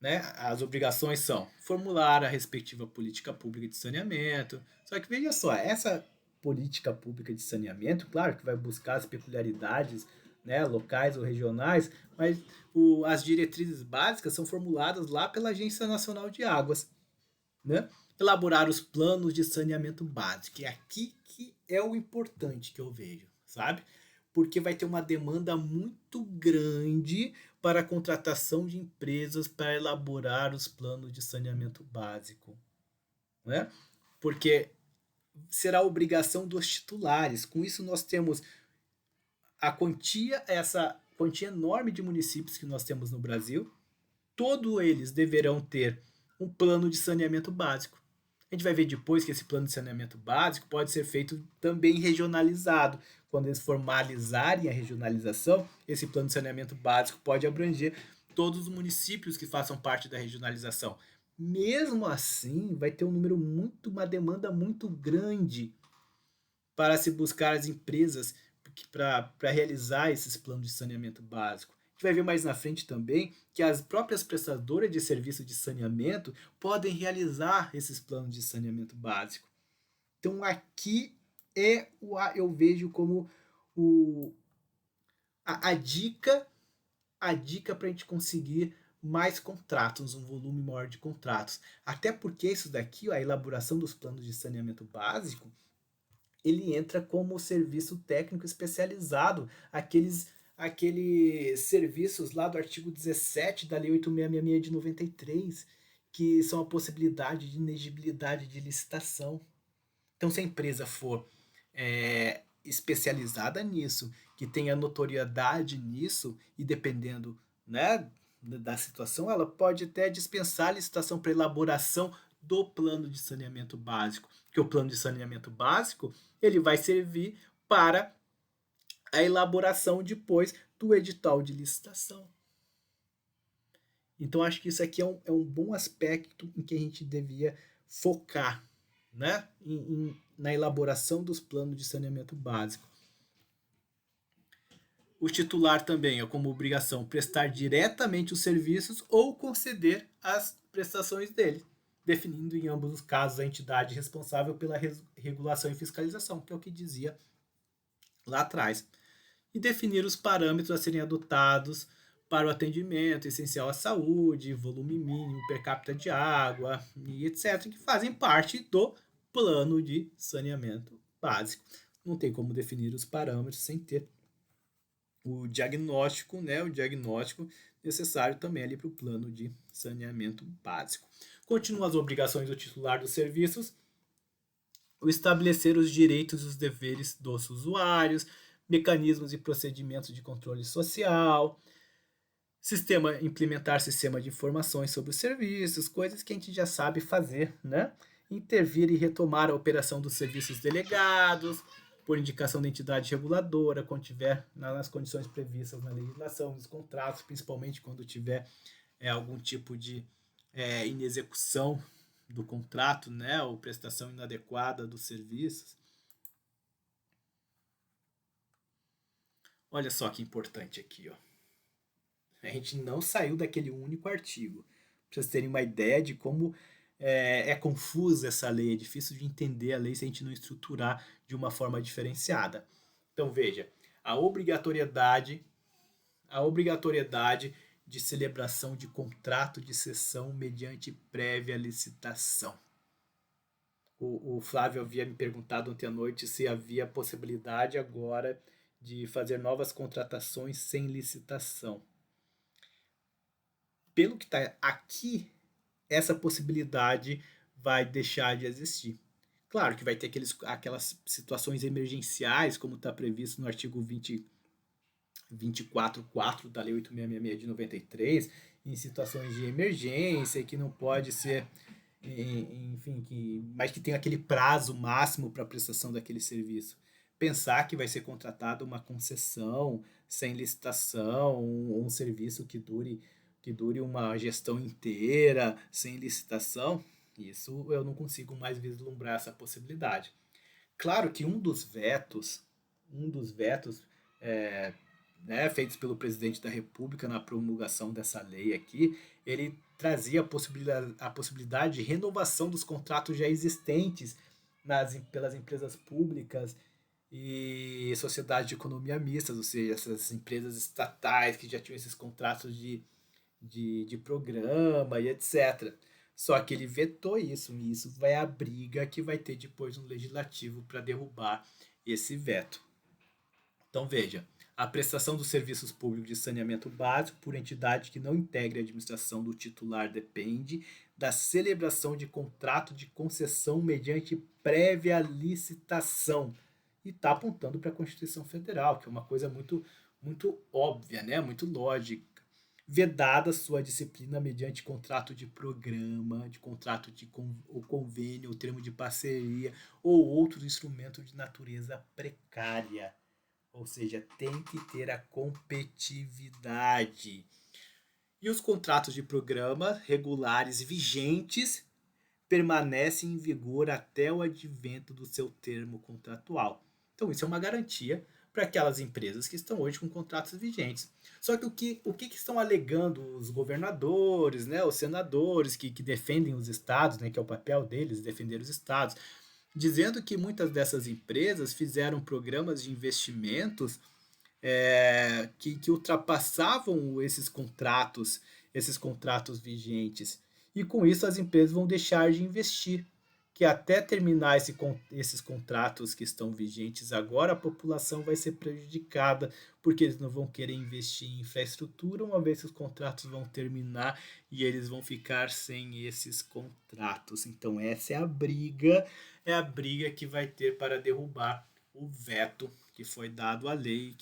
Né? As obrigações são formular a respectiva política pública de saneamento. Só que veja só, essa política pública de saneamento, claro que vai buscar as peculiaridades né, locais ou regionais, mas as diretrizes básicas são formuladas lá pela Agência Nacional de Águas, né? Elaborar os planos de saneamento básico. E aqui que é o importante que eu vejo, sabe? Porque vai ter uma demanda muito grande para a contratação de empresas para elaborar os planos de saneamento básico, né? Porque será obrigação dos titulares. Com isso nós temos essa quantia enorme de municípios que nós temos no Brasil, todos eles deverão ter um plano de saneamento básico. A gente vai ver depois que esse plano de saneamento básico pode ser feito também regionalizado. Quando eles formalizarem a regionalização, esse plano de saneamento básico pode abranger todos os municípios que façam parte da regionalização. Mesmo assim, vai ter uma demanda muito grande para se buscar as empresas para realizar esses planos de saneamento básico. A gente vai ver mais na frente também que as próprias prestadoras de serviço de saneamento podem realizar esses planos de saneamento básico. Então aqui eu vejo como o, a dica para a gente conseguir mais contratos, um volume maior de contratos. Até porque isso daqui, a elaboração dos planos de saneamento básico, ele entra como serviço técnico especializado, aqueles serviços lá do artigo 17 da Lei 8666 de 93, que são a possibilidade de inegibilidade de licitação. Então, se a empresa for especializada nisso, que tenha notoriedade nisso, e dependendo, né, da situação, ela pode até dispensar a licitação para elaboração do plano de saneamento básico, porque o plano de saneamento básico ele vai servir para a elaboração depois do edital de licitação. Então acho que isso aqui é um bom aspecto em que a gente devia focar, né, na elaboração dos planos de saneamento básico. O titular também é como obrigação prestar diretamente os serviços ou conceder as prestações dele, definindo em ambos os casos a entidade responsável pela regulação e fiscalização, que é o que dizia lá atrás, e definir os parâmetros a serem adotados para o atendimento essencial à saúde, volume mínimo per capita de água e etc., que fazem parte do plano de saneamento básico. Não tem como definir os parâmetros sem ter o diagnóstico, né, o diagnóstico necessário também ali para o plano de saneamento básico. Continuam as obrigações do titular dos serviços, o estabelecer os direitos e os deveres dos usuários, mecanismos e procedimentos de controle social, implementar sistema de informações sobre os serviços, coisas que a gente já sabe fazer, né? Intervir e retomar a operação dos serviços delegados, por indicação da entidade reguladora, quando tiver nas condições previstas na legislação, nos contratos, principalmente quando tiver algum tipo de inexecução do contrato, né, ou prestação inadequada dos serviços. Olha só que importante aqui, ó. A gente não saiu daquele único artigo. Para vocês terem uma ideia de como confusa essa lei, é difícil de entender a lei se a gente não estruturar de uma forma diferenciada. Então veja, a obrigatoriedade de celebração de contrato de cessão mediante prévia licitação. O Flávio havia me perguntado ontem à noite se havia possibilidade agora de fazer novas contratações sem licitação. Pelo que está aqui, essa possibilidade vai deixar de existir. Claro que vai ter aquelas situações emergenciais, como está previsto no artigo 24.4 da Lei 8666 de 93, em situações de emergência, que não pode ser, enfim, mas que tem aquele prazo máximo para a prestação daquele serviço. Pensar que vai ser contratada uma concessão sem licitação, um serviço que dure uma gestão inteira, sem licitação, isso eu não consigo mais vislumbrar essa possibilidade. Claro que um dos vetos feitos pelo presidente da República na promulgação dessa lei aqui, ele trazia a possibilidade de renovação dos contratos já existentes pelas empresas públicas e sociedades de economia mista, ou seja, essas empresas estatais que já tinham esses contratos de programa e etc. Só que ele vetou isso, e isso vai a briga que vai ter depois no legislativo para derrubar esse veto. Então veja, a prestação dos serviços públicos de saneamento básico por entidade que não integre a administração do titular depende da celebração de contrato de concessão mediante prévia licitação. E está apontando para a Constituição Federal, que é uma coisa muito óbvia, né? Muito lógica. Vedada sua disciplina mediante contrato de programa, de contrato de ou convênio, ou termo de parceria, ou outro instrumento de natureza precária. Ou seja, tem que ter a competitividade. E os contratos de programa regulares vigentes permanecem em vigor até o advento do seu termo contratual. Então, isso é uma garantia para aquelas empresas que estão hoje com contratos vigentes. Só que o que estão alegando os governadores, né, os senadores que defendem os estados, né, que é o papel deles, defender os estados, dizendo que muitas dessas empresas fizeram programas de investimentos que ultrapassavam esses contratos vigentes. E com isso as empresas vão deixar de investir. Que até terminar esses contratos que estão vigentes agora, a população vai ser prejudicada, porque eles não vão querer investir em infraestrutura, uma vez que os contratos vão terminar e eles vão ficar sem esses contratos. Então essa é a briga que vai ter para derrubar o veto que foi dado à lei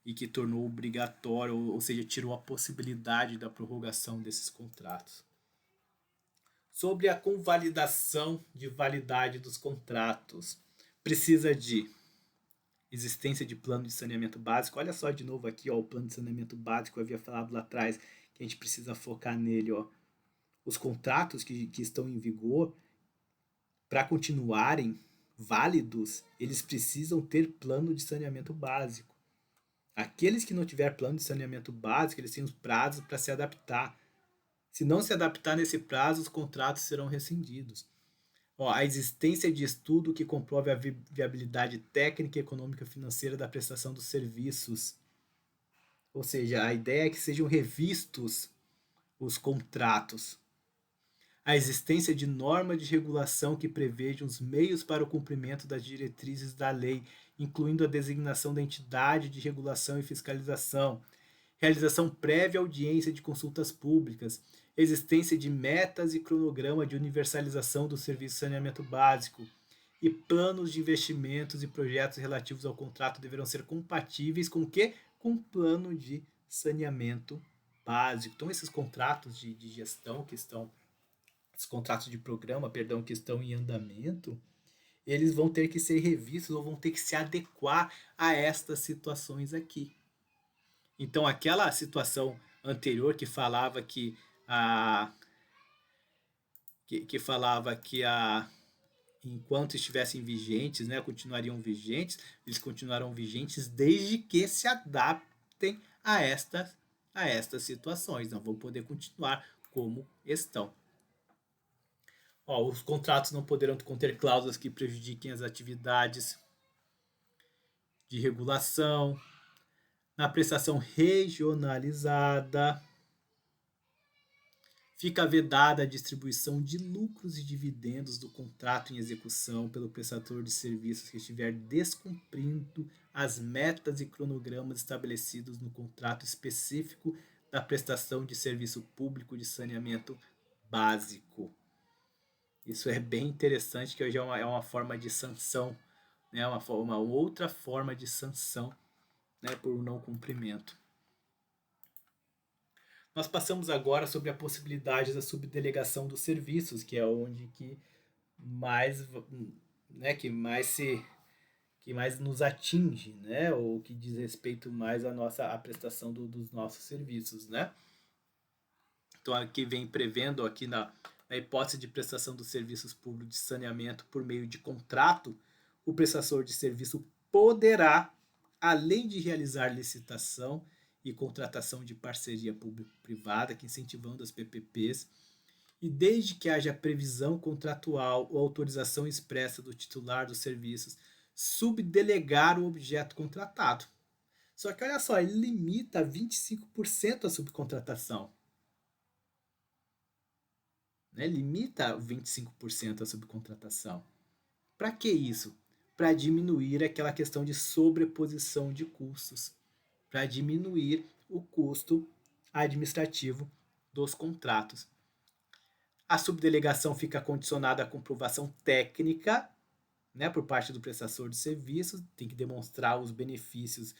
e que tornou obrigatório, ou seja, tirou a possibilidade da prorrogação desses contratos. Sobre a convalidação de validade dos contratos, precisa de existência de plano de saneamento básico. Olha só de novo aqui, ó, o plano de saneamento básico, eu havia falado lá atrás que a gente precisa focar nele. Ó. Os contratos que estão em vigor, para continuarem válidos, eles precisam ter plano de saneamento básico. Aqueles que não tiver plano de saneamento básico, eles têm os prazos para se adaptar. Se não se adaptar nesse prazo, os contratos serão rescindidos. Ó, a existência de estudo que comprove a viabilidade técnica, econômica e financeira da prestação dos serviços. Ou seja, a ideia é que sejam revistos os contratos. A existência de norma de regulação que prevejam os meios para o cumprimento das diretrizes da lei, incluindo a designação da entidade de regulação e fiscalização, realização prévia audiência de consultas públicas, existência de metas e cronograma de universalização do serviço de saneamento básico e planos de investimentos e projetos relativos ao contrato deverão ser compatíveis com o quê? Com o plano de saneamento básico. Então, esses contratos de gestão que estão, esses contratos de programa, perdão, que estão em andamento, eles vão ter que ser revistos ou vão ter que se adequar a estas situações aqui. Então, aquela situação anterior que falava que enquanto estivessem vigentes, né, continuariam vigentes, eles continuarão vigentes desde que se adaptem a estas situações. Não vão poder continuar como estão. Ó, os contratos não poderão conter cláusulas que prejudiquem as atividades de regulação, na prestação regionalizada, fica vedada a distribuição de lucros e dividendos do contrato em execução pelo prestador de serviços que estiver descumprindo as metas e cronogramas estabelecidos no contrato específico da prestação de serviço público de saneamento básico. Isso é bem interessante, que hoje é uma forma de sanção, né? uma outra forma de sanção, né, por não cumprimento. Nós passamos agora sobre a possibilidade da subdelegação dos serviços, que é onde que mais, né, que mais nos atinge, né, ou que diz respeito mais à prestação dos nossos serviços, né? Então aqui vem prevendo aqui na hipótese de prestação dos serviços públicos de saneamento por meio de contrato, o prestador de serviço poderá, além de realizar licitação e contratação de parceria público-privada, que incentivando as PPPs, e desde que haja previsão contratual ou autorização expressa do titular dos serviços, subdelegar o objeto contratado. Só que olha só, ele limita a 25% a subcontratação. Né? Limita 25% a subcontratação. Para que isso? Para diminuir aquela questão de sobreposição de custos, para diminuir o custo administrativo dos contratos. A subdelegação fica condicionada à comprovação técnica, né, por parte do prestador de serviços, tem que demonstrar os benefícios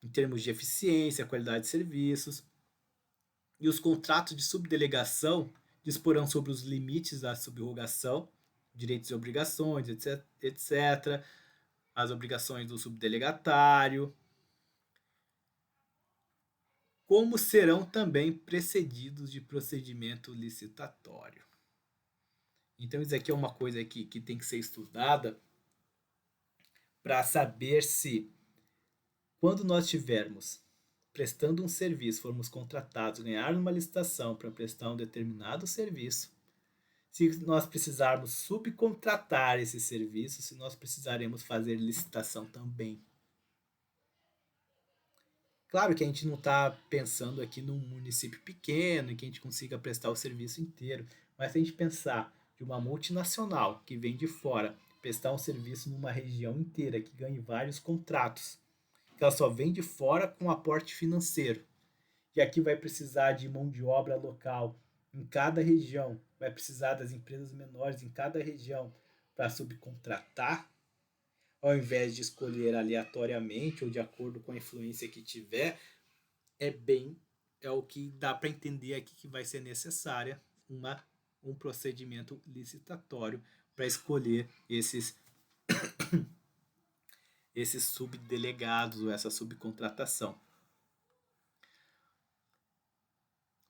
em termos de eficiência, qualidade de serviços. E os contratos de subdelegação disporão sobre os limites da subrogação, direitos e obrigações, etc. As obrigações do subdelegatário, como serão também precedidos de procedimento licitatório. Então, isso aqui é uma coisa que tem que ser estudada para saber se, quando nós tivermos prestando um serviço, formos contratados, ganhar uma licitação para prestar um determinado serviço, se nós precisarmos subcontratar esse serviço, se nós precisaremos fazer licitação também. Claro que a gente não está pensando aqui num município pequeno em que a gente consiga prestar o serviço inteiro, mas se a gente pensar de uma multinacional que vem de fora prestar um serviço numa região inteira, que ganhe vários contratos, que ela só vem de fora com aporte financeiro, e aqui vai precisar de mão de obra local em cada região, vai precisar das empresas menores em cada região para subcontratar, ao invés de escolher aleatoriamente ou de acordo com a influência que tiver, é o que dá para entender aqui que vai ser necessária um procedimento licitatório para escolher esses subdelegados ou essa subcontratação.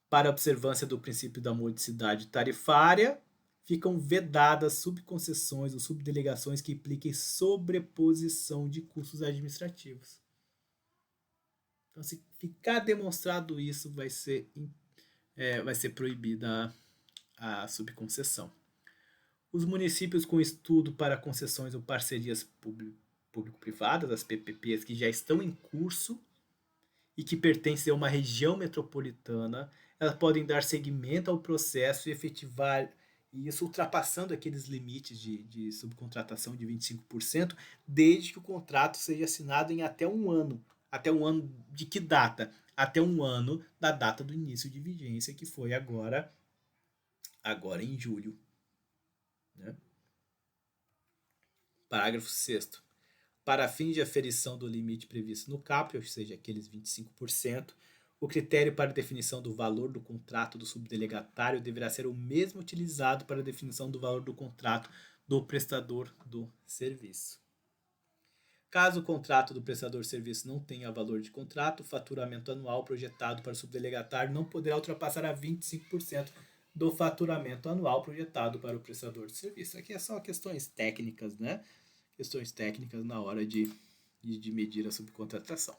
Para a observância do princípio da modicidade tarifária, ficam vedadas subconcessões ou subdelegações que impliquem sobreposição de custos administrativos. Então, se ficar demonstrado isso, vai ser proibida a subconcessão. Os municípios com estudo para concessões ou parcerias público-privadas, as PPPs, que já estão em curso e que pertencem a uma região metropolitana, elas podem dar seguimento ao processo e efetivar isso ultrapassando aqueles limites de subcontratação de 25%, desde que o contrato seja assinado em até um ano. Até um ano de que data? Até um ano da data do início de vigência, que foi agora em julho. Né? Parágrafo 6º. Para fins de aferição do limite previsto no CAP, ou seja, aqueles 25%, o critério para definição do valor do contrato do subdelegatário deverá ser o mesmo utilizado para a definição do valor do contrato do prestador do serviço. Caso o contrato do prestador de serviço não tenha valor de contrato, o faturamento anual projetado para o subdelegatário não poderá ultrapassar a 25% do faturamento anual projetado para o prestador de serviço. Aqui é só questões técnicas, né? Questões técnicas na hora de medir a subcontratação.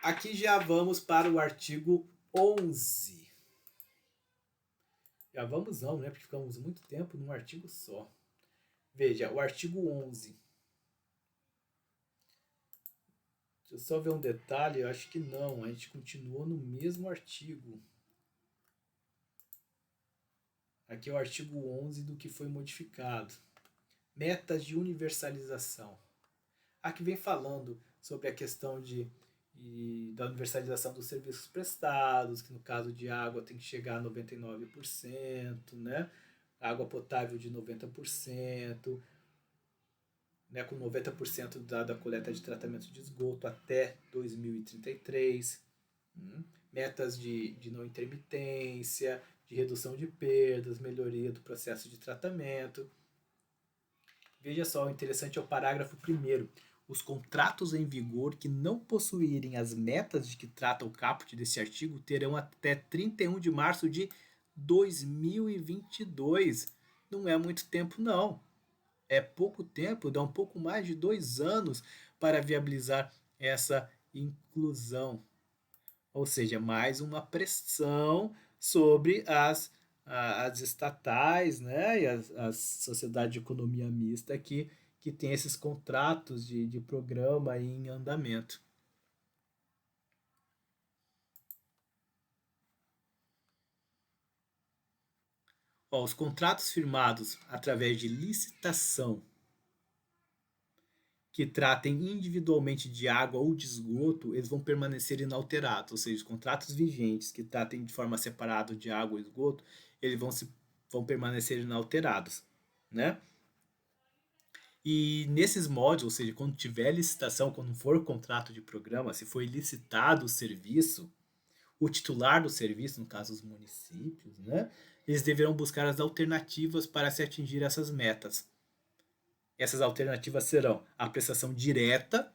Aqui já vamos para o artigo 11. Já vamos não, né? Porque ficamos muito tempo num artigo só. Veja, o artigo 11. Deixa eu só ver um detalhe, eu acho que não, a gente continuou no mesmo artigo. Aqui é o artigo 11 do que foi modificado. Metas de universalização. Aqui vem falando sobre a questão da universalização dos serviços prestados, que no caso de água tem que chegar a 99%, né? Água potável de 90%, né? Com 90% da coleta de tratamento de esgoto até 2033. Metas de não intermitência, de redução de perdas, melhoria do processo de tratamento. Veja só, o interessante é o parágrafo 1º. Os contratos em vigor que não possuírem as metas de que trata o caput desse artigo terão até 31 de março de 2022. Não é muito tempo, não. É pouco tempo, dá um pouco mais de 2 anos para viabilizar essa inclusão. Ou seja, mais uma pressão sobre as as estatais, né, e as sociedades de economia mista que tem esses contratos de programa aí em andamento. Ó, os contratos firmados através de licitação que tratem individualmente de água ou de esgoto, eles vão permanecer inalterados, ou seja, os contratos vigentes que tratem de forma separada de água ou esgoto, eles vão permanecer inalterados, né? E nesses modos, ou seja, quando tiver licitação, quando for contrato de programa, se for licitado o serviço, o titular do serviço, no caso os municípios, né, eles deverão buscar as alternativas para se atingir essas metas. Essas alternativas serão a prestação direta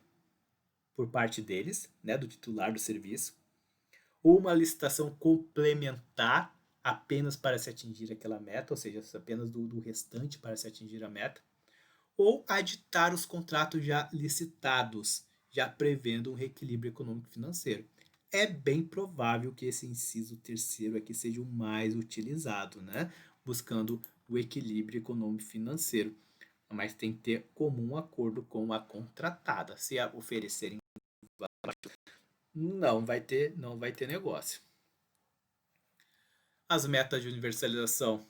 por parte deles, né, do titular do serviço, ou uma licitação complementar apenas para se atingir aquela meta, ou seja, apenas do restante para se atingir a meta, ou aditar os contratos já licitados, já prevendo um reequilíbrio econômico-financeiro. É bem provável que esse inciso terceiro aqui seja o mais utilizado, né? Buscando o equilíbrio econômico-financeiro. Mas tem que ter comum acordo com a contratada. Se oferecerem, não vai ter negócio. As metas de universalização,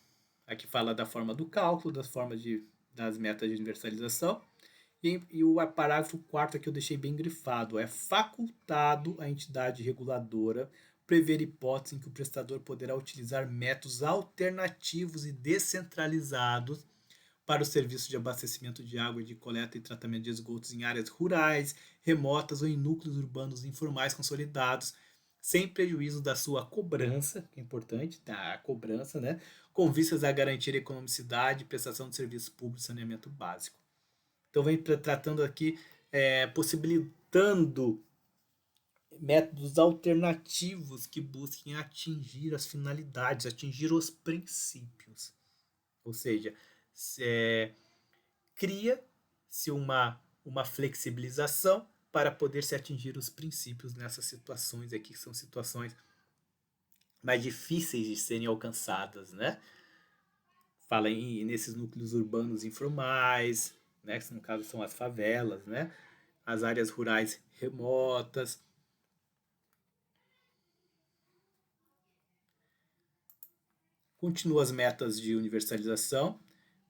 aqui fala da forma do cálculo, das metas de universalização. E o parágrafo 4 aqui eu deixei bem grifado. É facultado à entidade reguladora prever hipótese em que o prestador poderá utilizar métodos alternativos e descentralizados para o serviço de abastecimento de água e de coleta e tratamento de esgotos em áreas rurais, remotas ou em núcleos urbanos informais consolidados, sem prejuízo da sua cobrança, que é importante, da cobrança, né? Com vistas a garantir a economicidade e prestação de serviços públicos de saneamento básico. Então, vem tratando aqui, possibilitando métodos alternativos que busquem atingir as finalidades, atingir os princípios. Ou seja, cria-se uma flexibilização para poder se atingir os princípios nessas situações aqui, que são situações mais difíceis de serem alcançadas, né? Fala nesses núcleos urbanos informais, né? Que no caso são as favelas, né? As áreas rurais remotas. Continua as metas de universalização.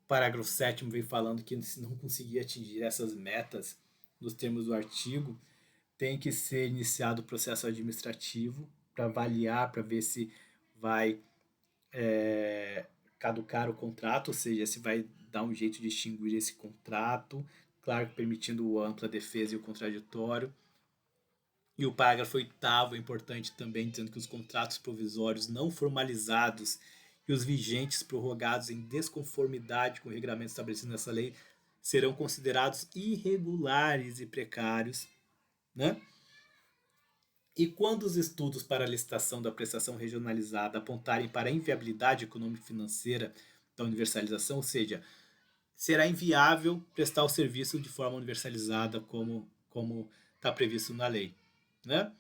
O parágrafo 7º vem falando que se não conseguir atingir essas metas nos termos do artigo, tem que ser iniciado o processo administrativo para avaliar, para ver se vai caducar o contrato, ou seja, se vai dar um jeito de extinguir esse contrato, claro que permitindo ampla defesa e o contraditório. E o parágrafo 8º é importante também, dizendo que os contratos provisórios não formalizados e os vigentes prorrogados em desconformidade com o regulamento estabelecido nessa lei serão considerados irregulares e precários, né? E quando os estudos para a licitação da prestação regionalizada apontarem para a inviabilidade econômica e financeira da universalização, ou seja, será inviável prestar o serviço de forma universalizada como está previsto na lei, né?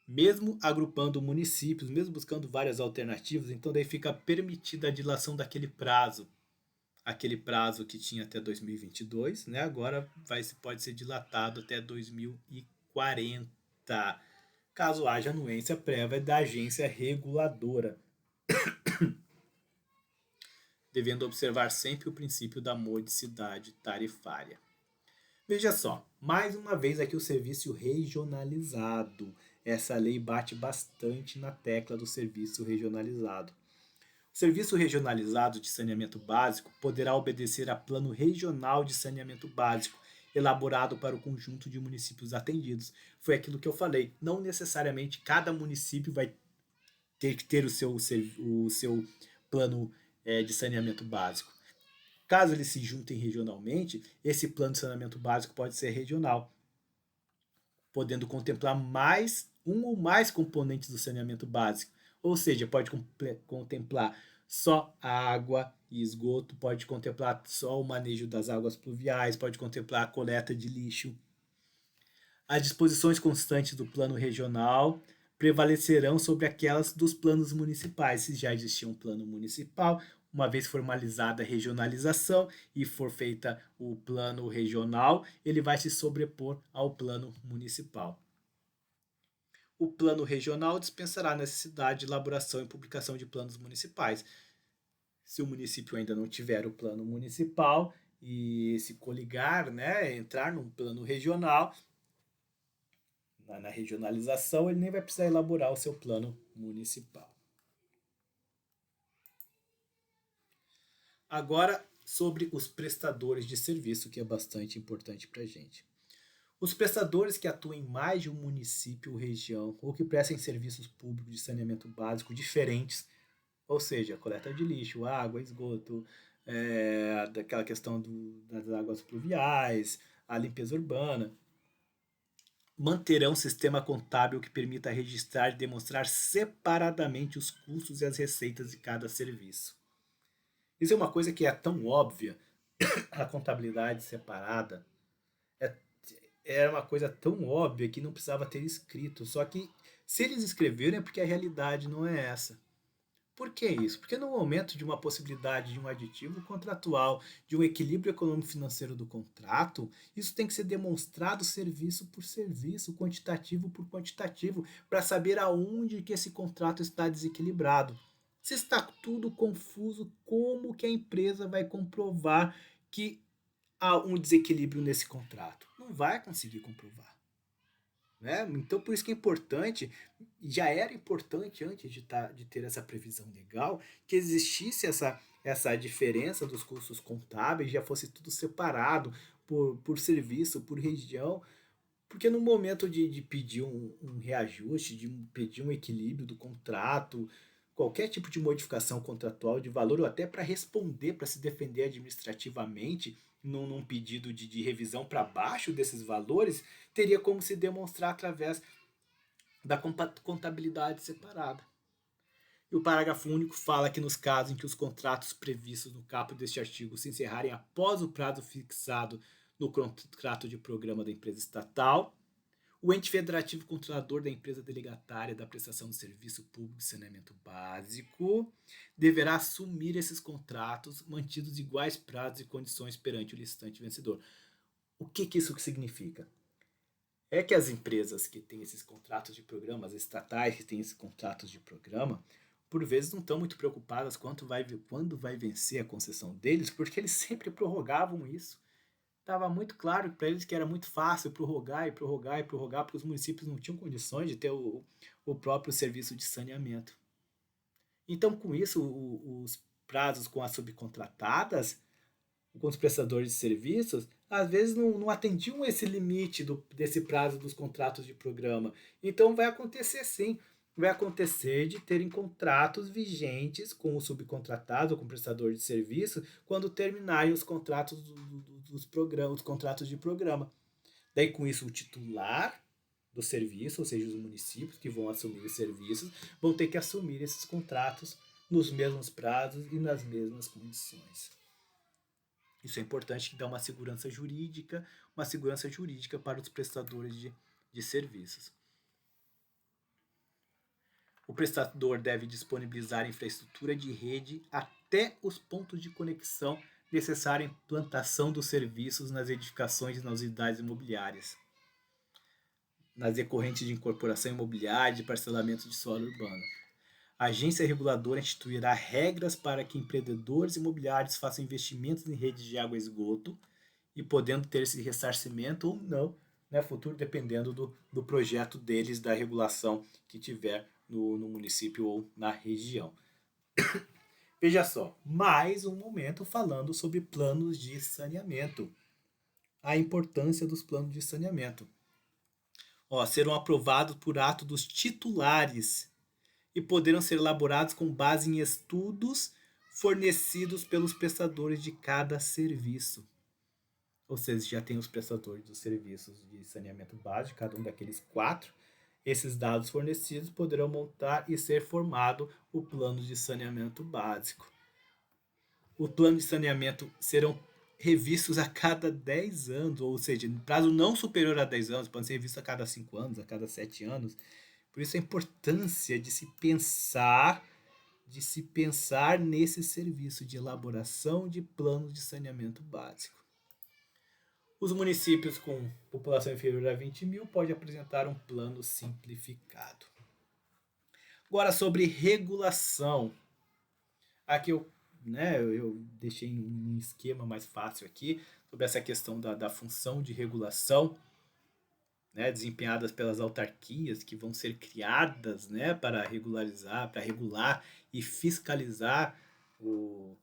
Mesmo agrupando municípios, mesmo buscando várias alternativas, então daí fica permitida a dilação daquele prazo, aquele prazo que tinha até 2022, né? Agora pode ser dilatado até 2040, caso haja anuência prévia da agência reguladora, devendo observar sempre o princípio da modicidade tarifária. Veja só, mais uma vez aqui o serviço regionalizado. Essa lei bate bastante na tecla do serviço regionalizado. O serviço regionalizado de saneamento básico poderá obedecer a plano regional de saneamento básico, elaborado para o conjunto de municípios atendidos. Foi aquilo que eu falei. Não necessariamente cada município vai ter que ter o seu plano de saneamento básico. Caso eles se juntem regionalmente, esse plano de saneamento básico pode ser regional, podendo contemplar um ou mais componentes do saneamento básico. Ou seja, pode contemplar só água e esgoto, pode contemplar só o manejo das águas pluviais, pode contemplar a coleta de lixo. As disposições constantes do plano regional prevalecerão sobre aquelas dos planos municipais. Se já existia um plano municipal, uma vez formalizada a regionalização e for feita o plano regional, ele vai se sobrepor ao plano municipal. O plano regional dispensará a necessidade de elaboração e publicação de planos municipais. Se o município ainda não tiver o plano municipal e se coligar, né, entrar num plano regional, na regionalização, ele nem vai precisar elaborar o seu plano municipal. Agora, sobre os prestadores de serviço, que é bastante importante para a gente. Os prestadores que atuam em mais de um município ou região, ou que prestem serviços públicos de saneamento básico diferentes, ou seja, coleta de lixo, água, esgoto, daquela questão das águas pluviais, a limpeza urbana, manterão um sistema contábil que permita registrar e demonstrar separadamente os custos e as receitas de cada serviço. Isso é uma coisa que é tão óbvia, a contabilidade separada é, é uma coisa tão óbvia que não precisava ter escrito. Só que se eles escreveram é porque a realidade não é essa. Por que isso? Porque no momento de uma possibilidade de um aditivo contratual, de um equilíbrio econômico-financeiro do contrato, isso tem que ser demonstrado serviço por serviço, quantitativo por quantitativo, para saber aonde que esse contrato está desequilibrado. Se está tudo confuso, como que a empresa vai comprovar que há um desequilíbrio nesse contrato? Não vai conseguir comprovar. Né? Então, por isso que é importante, já era importante antes de ter essa previsão legal, que existisse essa diferença dos custos contábeis, já fosse tudo separado por serviço, por região, porque no momento de pedir um reajuste, de pedir um equilíbrio do contrato, qualquer tipo de modificação contratual de valor, ou até para responder, para se defender administrativamente, num pedido de revisão para baixo desses valores, teria como se demonstrar através da contabilidade separada. E o parágrafo único fala que nos casos em que os contratos previstos no caput deste artigo se encerrarem após o prazo fixado no contrato de programa da empresa estatal, o ente federativo controlador da empresa delegatária da prestação de serviço público de saneamento básico deverá assumir esses contratos mantidos iguais prazos e condições perante o licitante vencedor. O que isso significa? É que as empresas que têm esses contratos de programa, as estatais que têm esses contratos de programa, por vezes não estão muito preocupadas quando vai vencer a concessão deles, porque eles sempre prorrogavam isso. Estava muito claro para eles que era muito fácil prorrogar e prorrogar e prorrogar, porque os municípios não tinham condições de ter o próprio serviço de saneamento. Então, com isso, os prazos com as subcontratadas, com os prestadores de serviços, às vezes não atendiam esse limite desse prazo dos contratos de programa. Então, vai acontecer sim. Vai acontecer de terem contratos vigentes com o subcontratado ou com o prestador de serviço quando terminarem os contratos dos programas, os contratos de programa. Daí, com isso, o titular do serviço, ou seja, os municípios que vão assumir os serviços, vão ter que assumir esses contratos nos mesmos prazos e nas mesmas condições. Isso é importante, que dá uma segurança jurídica para os prestadores de serviços. O prestador deve disponibilizar infraestrutura de rede até os pontos de conexão necessários à implantação dos serviços nas edificações e nas unidades imobiliárias, nas decorrentes de incorporação imobiliária e de parcelamento de solo urbano. A agência reguladora instituirá regras para que empreendedores imobiliários façam investimentos em redes de água e esgoto e podendo ter esse ressarcimento ou não, né, futuro, dependendo do projeto deles, da regulação que tiver no município ou na região. Veja só, mais um momento falando sobre planos de saneamento. A importância dos planos de saneamento. Serão aprovados por ato dos titulares e poderão ser elaborados com base em estudos fornecidos pelos prestadores de cada serviço. Ou seja, já tem os prestadores dos serviços de saneamento básico, cada um daqueles 4. Esses dados fornecidos poderão montar e ser formado o plano de saneamento básico. O plano de saneamento serão revistos a cada 10 anos, ou seja, em prazo não superior a 10 anos, podem ser revistos a cada 5 anos, a cada 7 anos, Por isso a importância de se pensar nesse serviço de elaboração de planos de saneamento básico. Os municípios com população inferior a 20 mil podem apresentar um plano simplificado. Agora, sobre regulação. Aqui eu deixei um esquema mais fácil aqui sobre essa questão da função de regulação, né, desempenhadas pelas autarquias que vão ser criadas, né, para regular e fiscalizar o,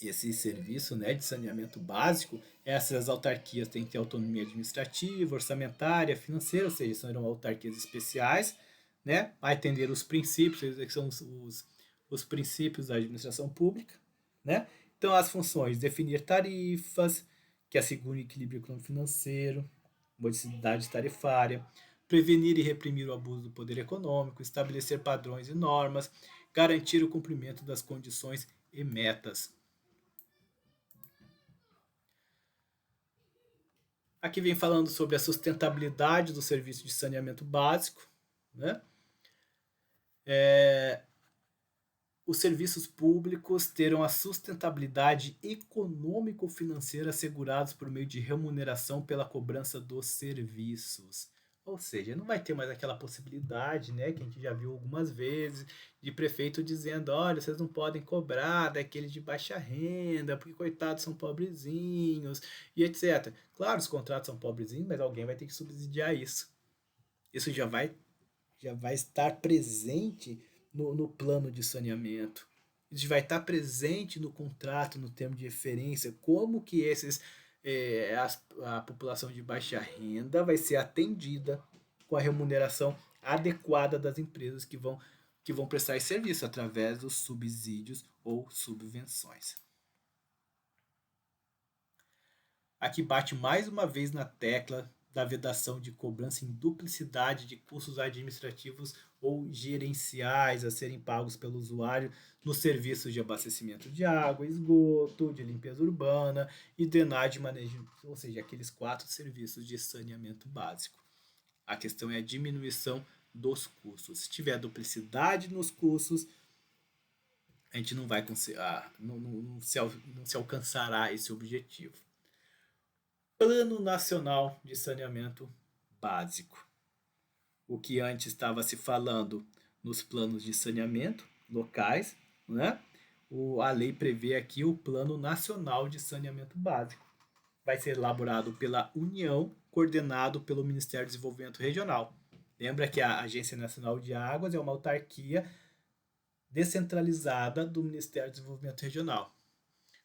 esse serviço, né, de saneamento básico. Essas autarquias têm que ter autonomia administrativa, orçamentária, financeira, ou seja, serão autarquias especiais, né, a atender os princípios, que são os princípios da administração pública, né? Então, as funções: definir tarifas que assegurem equilíbrio econômico-financeiro, modicidade tarifária, prevenir e reprimir o abuso do poder econômico, estabelecer padrões e normas, garantir o cumprimento das condições e metas. Aqui vem falando sobre a sustentabilidade do serviço de saneamento básico, né? Os serviços públicos terão a sustentabilidade econômico-financeira assegurados por meio de remuneração pela cobrança dos serviços. Ou seja, não vai ter mais aquela possibilidade, né, que a gente já viu algumas vezes, de prefeito dizendo: olha, vocês não podem cobrar daqueles de baixa renda, porque coitados são pobrezinhos, e etc. Claro, os contratos são pobrezinhos, mas alguém vai ter que subsidiar isso. Isso já vai estar presente no plano de saneamento. Isso vai estar presente no contrato, no termo de referência, como que a população de baixa renda vai ser atendida com a remuneração adequada das empresas que vão prestar esse serviço através dos subsídios ou subvenções. Aqui bate mais uma vez na tecla da vedação de cobrança em duplicidade de custos administrativos ou gerenciais a serem pagos pelo usuário nos serviços de abastecimento de água, esgoto, de limpeza urbana e drenagem e manejo, ou seja, aqueles 4 serviços de saneamento básico. A questão é a diminuição dos custos. Se tiver duplicidade nos custos, a gente não vai não se alcançará esse objetivo. Plano Nacional de Saneamento Básico. O que antes estava se falando nos planos de saneamento locais, né? A lei prevê aqui o Plano Nacional de Saneamento Básico. Vai ser elaborado pela União, coordenado pelo Ministério do Desenvolvimento Regional. Lembra que a Agência Nacional de Águas é uma autarquia descentralizada do Ministério do Desenvolvimento Regional.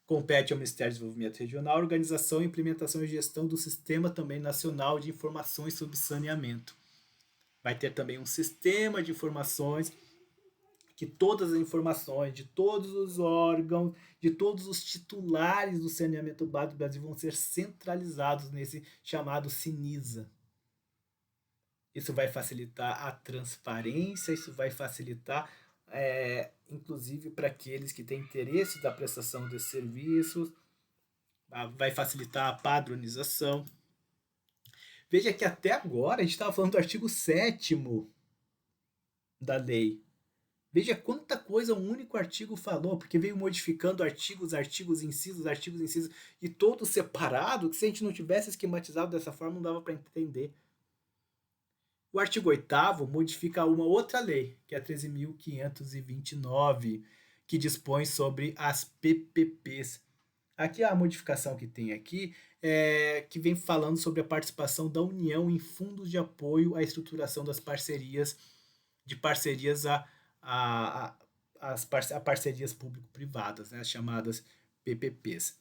Compete ao Ministério do Desenvolvimento Regional a organização, implementação e gestão do Sistema também Nacional de Informações sobre Saneamento. Vai ter também um sistema de informações que todas as informações de todos os órgãos, de todos os titulares do saneamento básico do Brasil vão ser centralizados nesse chamado Sinisa. Isso vai facilitar a transparência, isso vai facilitar, inclusive para aqueles que têm interesse da prestação desses serviços, vai facilitar a padronização. Veja que até agora a gente estava falando do artigo 7º da lei. Veja quanta coisa um único artigo falou, porque veio modificando artigos, incisos, e todo separado, que se a gente não tivesse esquematizado dessa forma, não dava para entender. O artigo 8º modifica uma outra lei, que é a 13.529, que dispõe sobre as PPPs. Aqui a modificação que tem aqui é que vem falando sobre a participação da União em fundos de apoio à estruturação das parcerias a parcerias público-privadas, né, as chamadas PPPs.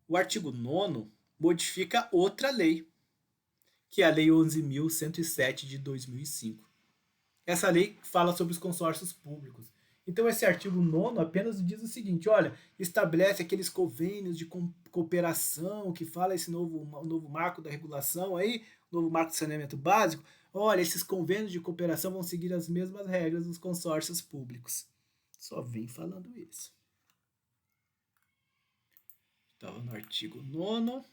O artigo 9º modifica outra lei, que é a Lei 11.107 de 2005. Essa lei fala sobre os consórcios públicos. Então esse artigo 9º apenas diz o seguinte: olha, estabelece aqueles convênios de cooperação que fala esse novo marco da regulação aí, novo marco de saneamento básico. Olha, esses convênios de cooperação vão seguir as mesmas regras dos consórcios públicos. Só vem falando isso. Estava no artigo 9º.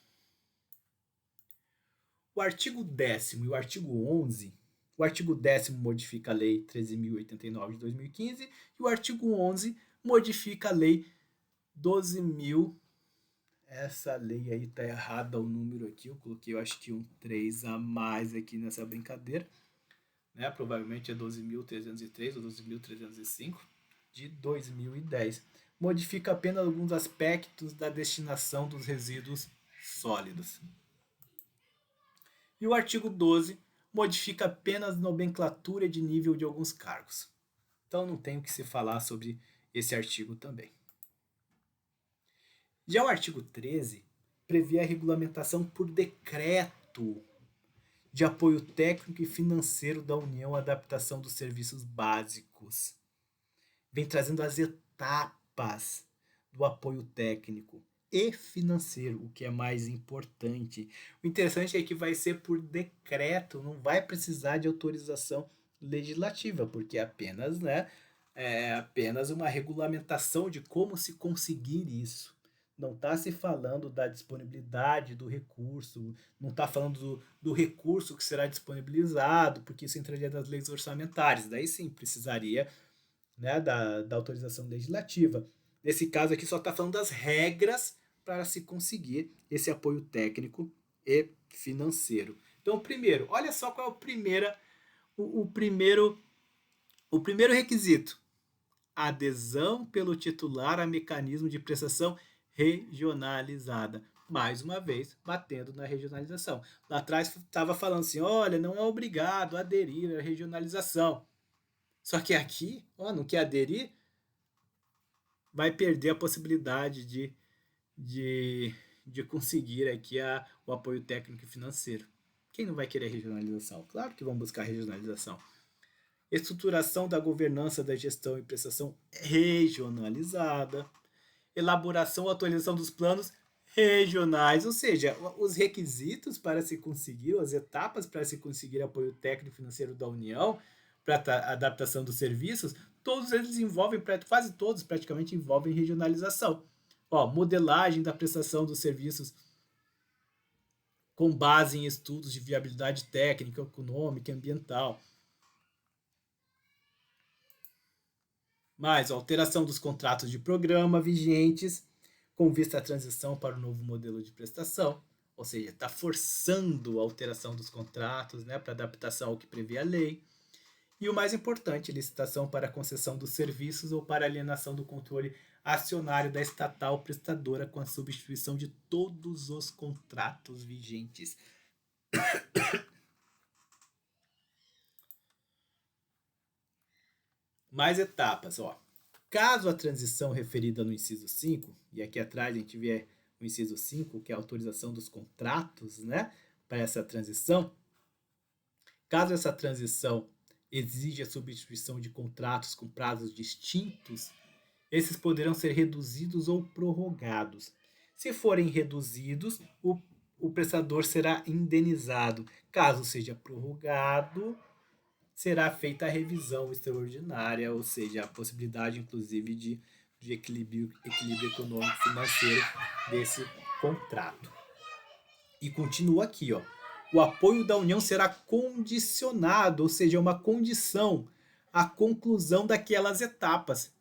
O artigo 10º e o artigo 11, o artigo 10º modifica a Lei 13.089 de 2015 e o artigo 11 modifica a Lei 12.000. Essa lei aí tá errada o número aqui, eu coloquei eu acho que um 3 a mais aqui nessa brincadeira, né? Provavelmente é 12.303 ou 12.305 de 2010. Modifica apenas alguns aspectos da destinação dos resíduos sólidos. E o artigo 12 modifica apenas a nomenclatura de nível de alguns cargos. Então não tem o que se falar sobre esse artigo também. Já o artigo 13 prevê a regulamentação por decreto de apoio técnico e financeiro da União à adaptação dos serviços básicos. Vem trazendo as etapas do apoio técnico e financeiro, o que é mais importante. O interessante é que vai ser por decreto, não vai precisar de autorização legislativa, porque é apenas uma regulamentação de como se conseguir isso. Não está se falando da disponibilidade do recurso, não está falando do recurso que será disponibilizado, porque isso entraria das leis orçamentárias. Daí sim precisaria, né, da autorização legislativa. Nesse caso aqui só está falando das regras para se conseguir esse apoio técnico e financeiro. Então, primeiro, olha só qual é o primeiro requisito: adesão pelo titular a mecanismo de prestação regionalizada. Mais uma vez, batendo na regionalização. Lá atrás estava falando assim, olha, não é obrigado a aderir à regionalização. Só que aqui, não quer aderir, vai perder a possibilidade de conseguir aqui o apoio técnico e financeiro. Quem não vai querer regionalização? Claro que vão buscar regionalização. Estruturação da governança da gestão e prestação regionalizada. Elaboração e atualização dos planos regionais, ou seja, os requisitos para se conseguir, as etapas para se conseguir apoio técnico e financeiro da União para a adaptação dos serviços, todos eles envolvem, quase todos praticamente envolvem regionalização. Modelagem da prestação dos serviços com base em estudos de viabilidade técnica, econômica e ambiental. Mais alteração dos contratos de programa vigentes com vista à transição para o novo modelo de prestação, ou seja, está forçando a alteração dos contratos, né, para adaptação ao que prevê a lei. E o mais importante, licitação para concessão dos serviços ou para alienação do controle acionário da estatal prestadora com a substituição de todos os contratos vigentes. Mais etapas, Caso a transição referida no inciso 5, e aqui atrás a gente vê o inciso 5, que é a autorização dos contratos, né, para essa transição. Caso essa transição exija a substituição de contratos com prazos distintos, esses poderão ser reduzidos ou prorrogados. Se forem reduzidos, o prestador será indenizado. Caso seja prorrogado, será feita a revisão extraordinária, ou seja, a possibilidade, inclusive, de equilíbrio econômico financeiro desse contrato. E continua aqui, o apoio da União será condicionado, ou seja, uma condição à conclusão daquelas etapas.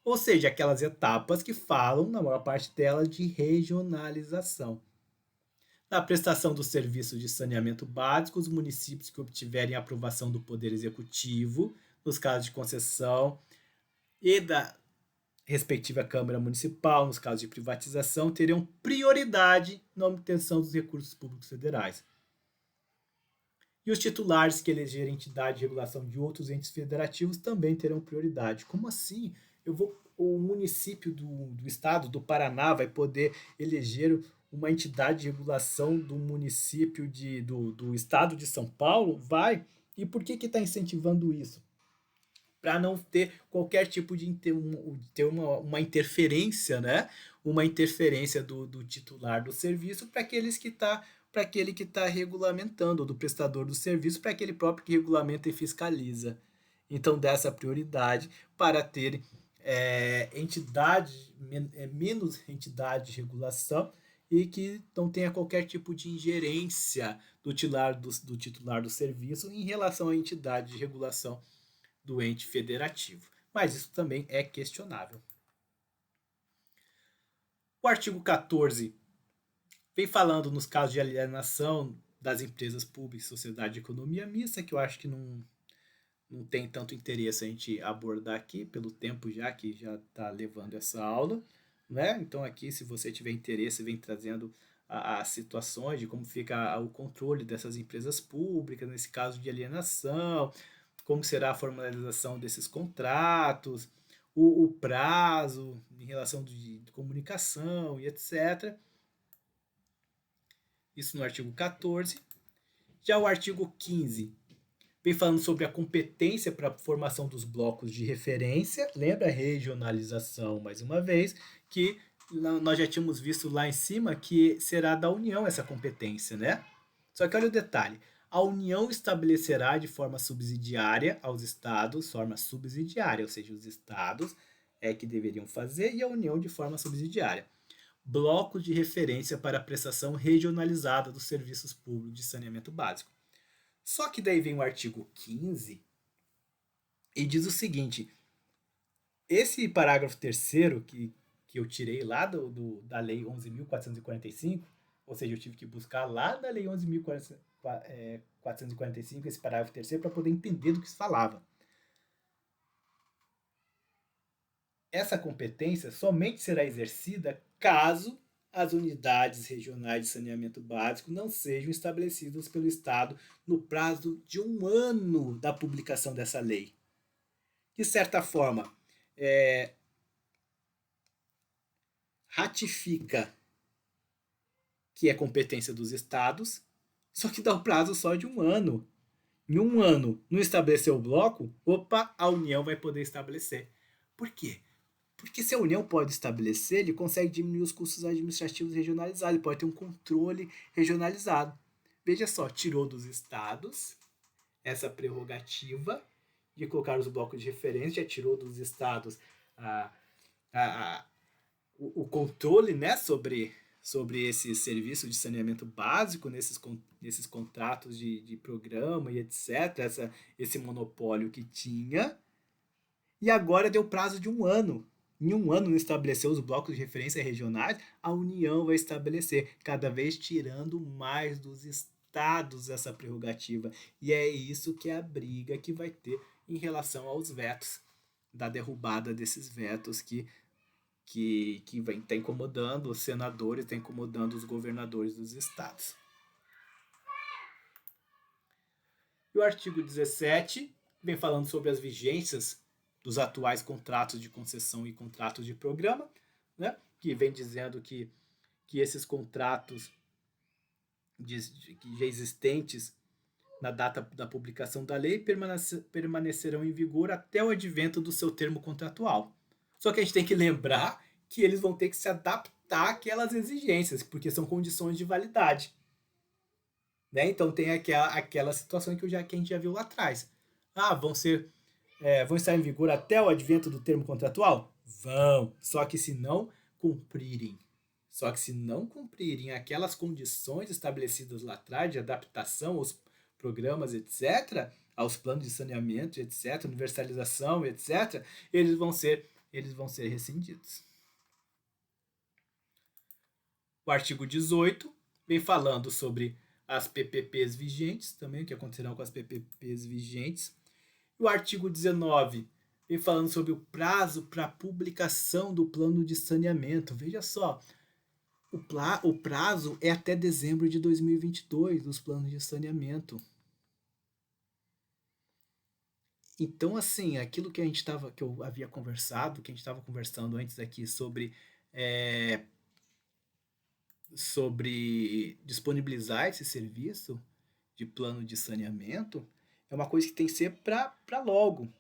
Ou seja, aquelas etapas que falam, na maior parte delas, de regionalização. Na prestação dos serviços de saneamento básico, os municípios que obtiverem aprovação do Poder Executivo, nos casos de concessão, e da respectiva Câmara Municipal, nos casos de privatização, terão prioridade na obtenção dos recursos públicos federais. E os titulares que elegerem entidade de regulação de outros entes federativos também terão prioridade. Como assim? O município do estado do Paraná vai poder eleger uma entidade de regulação do município do estado de São Paulo? Vai. E por que está incentivando isso? Para não ter qualquer tipo de ter uma interferência, né? Uma interferência do titular do serviço para aquele que está regulamentando, do prestador do serviço, para aquele próprio que regulamenta e fiscaliza. Então, dessa prioridade para ter menos entidade de regulação e que não tenha qualquer tipo de ingerência do titular do serviço em relação à entidade de regulação do ente federativo. Mas isso também é questionável. O artigo 14 vem falando nos casos de alienação das empresas públicas e sociedade de economia mista, que eu acho que não tem tanto interesse a gente abordar aqui, pelo tempo já que já está levando essa aula. Né? Então aqui, se você tiver interesse, vem trazendo as situações de como fica o controle dessas empresas públicas, nesse caso de alienação, como será a formalização desses contratos, o prazo em relação de comunicação e etc. Isso no artigo 14. Já o artigo 15 vem falando sobre a competência para a formação dos blocos de referência. Lembra a regionalização, mais uma vez, que nós já tínhamos visto lá em cima que será da União essa competência, né? Só que olha o detalhe. A União estabelecerá de forma subsidiária aos estados, forma subsidiária, ou seja, os estados é que deveriam fazer e a União de forma subsidiária. Blocos de referência para a prestação regionalizada dos serviços públicos de saneamento básico. Só que daí vem o artigo 15 e diz o seguinte: esse parágrafo terceiro que eu tirei lá da Lei 11.445, ou seja, eu tive que buscar lá na Lei 11.445 esse parágrafo terceiro para poder entender do que se falava. Essa competência somente será exercida caso as unidades regionais de saneamento básico não sejam estabelecidas pelo Estado no prazo de 1 ano da publicação dessa lei. De certa forma, ratifica que é competência dos estados, só que dá o prazo só de 1 ano. Em 1 ano não estabeleceu o bloco, opa, a União vai poder estabelecer. Por quê? Porque se a União pode estabelecer, ele consegue diminuir os custos administrativos regionalizados, ele pode ter um controle regionalizado. Veja só, tirou dos estados essa prerrogativa de colocar os blocos de referência, já tirou dos estados a, a, o controle, né, sobre esse serviço de saneamento básico, nesses contratos de programa e etc., esse monopólio que tinha, e agora deu prazo de 1 ano. Em 1 ano não estabeleceu os blocos de referência regionais, a União vai estabelecer, cada vez tirando mais dos estados essa prerrogativa. E é isso que é a briga que vai ter em relação aos vetos, da derrubada desses vetos que vem tá incomodando os senadores, está incomodando os governadores dos estados. E o artigo 17 vem falando sobre as vigências dos atuais contratos de concessão e contratos de programa, né? Que vem dizendo que esses contratos já existentes na data da publicação da lei permanecerão em vigor até o advento do seu termo contratual. Só que a gente tem que lembrar que eles vão ter que se adaptar àquelas exigências, porque são condições de validade. Né? Então tem aquela situação que a gente já viu lá atrás. Vão estar em vigor até o advento do termo contratual? Vão. Só que se não cumprirem aquelas condições estabelecidas lá atrás de adaptação aos programas, etc., aos planos de saneamento, etc., universalização, etc., eles vão ser rescindidos. O artigo 18 vem falando sobre as PPPs vigentes, também o que acontecerá com as PPPs vigentes. E o artigo 19 vem falando sobre o prazo para publicação do plano de saneamento. Veja só, o prazo é até dezembro de 2022 dos planos de saneamento. Então, assim, aquilo que eu havia conversado, que a gente estava conversando antes aqui sobre disponibilizar esse serviço de plano de saneamento, é uma coisa que tem que ser para logo,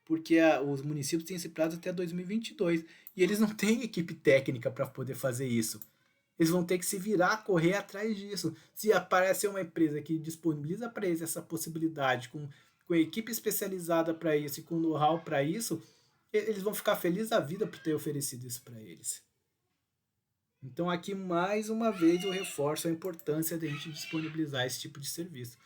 porque os municípios têm esse prazo até 2022 e eles não têm equipe técnica para poder fazer isso. Eles vão ter que se virar, correr atrás disso. Se aparecer uma empresa que disponibiliza para eles essa possibilidade, com equipe especializada para isso e com know-how para isso, eles vão ficar felizes da vida por ter oferecido isso para eles. Então, aqui mais uma vez eu reforço a importância de a gente disponibilizar esse tipo de serviço.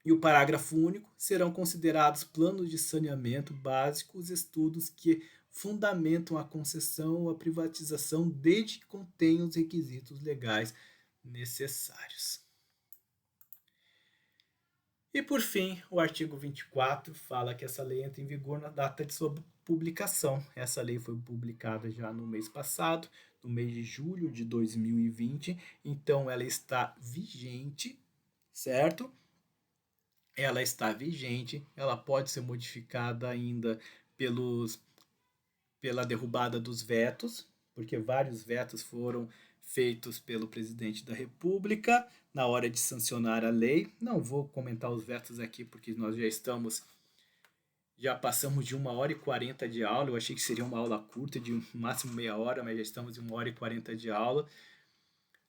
E o parágrafo único: serão considerados planos de saneamento básico os estudos que fundamentam a concessão ou a privatização desde que contenham os requisitos legais necessários. E por fim, o artigo 24 fala que essa lei entra em vigor na data de sua publicação. Essa lei foi publicada já no mês passado, no mês de julho de 2020, então ela está vigente, certo? Ela está vigente, ela pode ser modificada ainda pelos, pela derrubada dos vetos, porque vários vetos foram feitos pelo presidente da República na hora de sancionar a lei. Não vou comentar os vetos aqui, porque nós já passamos de 1 hora e 40 de aula. Eu achei que seria uma aula curta, de máximo meia hora, mas já estamos em 1 hora e 40 de aula.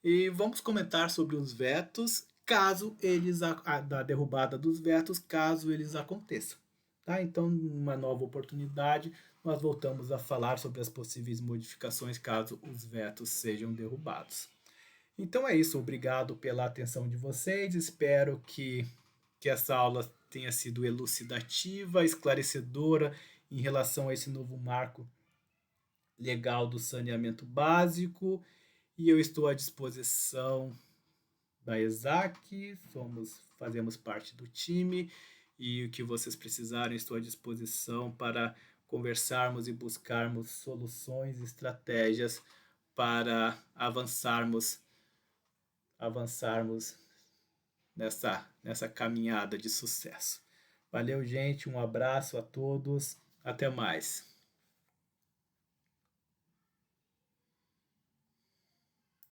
E vamos comentar sobre os vetos, caso eles da derrubada dos vetos, caso eles aconteçam. Tá? Então, numa nova oportunidade, nós voltamos a falar sobre as possíveis modificações caso os vetos sejam derrubados. Então é isso, obrigado pela atenção de vocês. Espero que essa aula tenha sido elucidativa, esclarecedora em relação a esse novo marco legal do saneamento básico. E eu estou à disposição da ESAC, fazemos parte do time, e o que vocês precisarem, estou à disposição para conversarmos e buscarmos soluções e estratégias para avançarmos nessa caminhada de sucesso. Valeu, gente, um abraço a todos, até mais.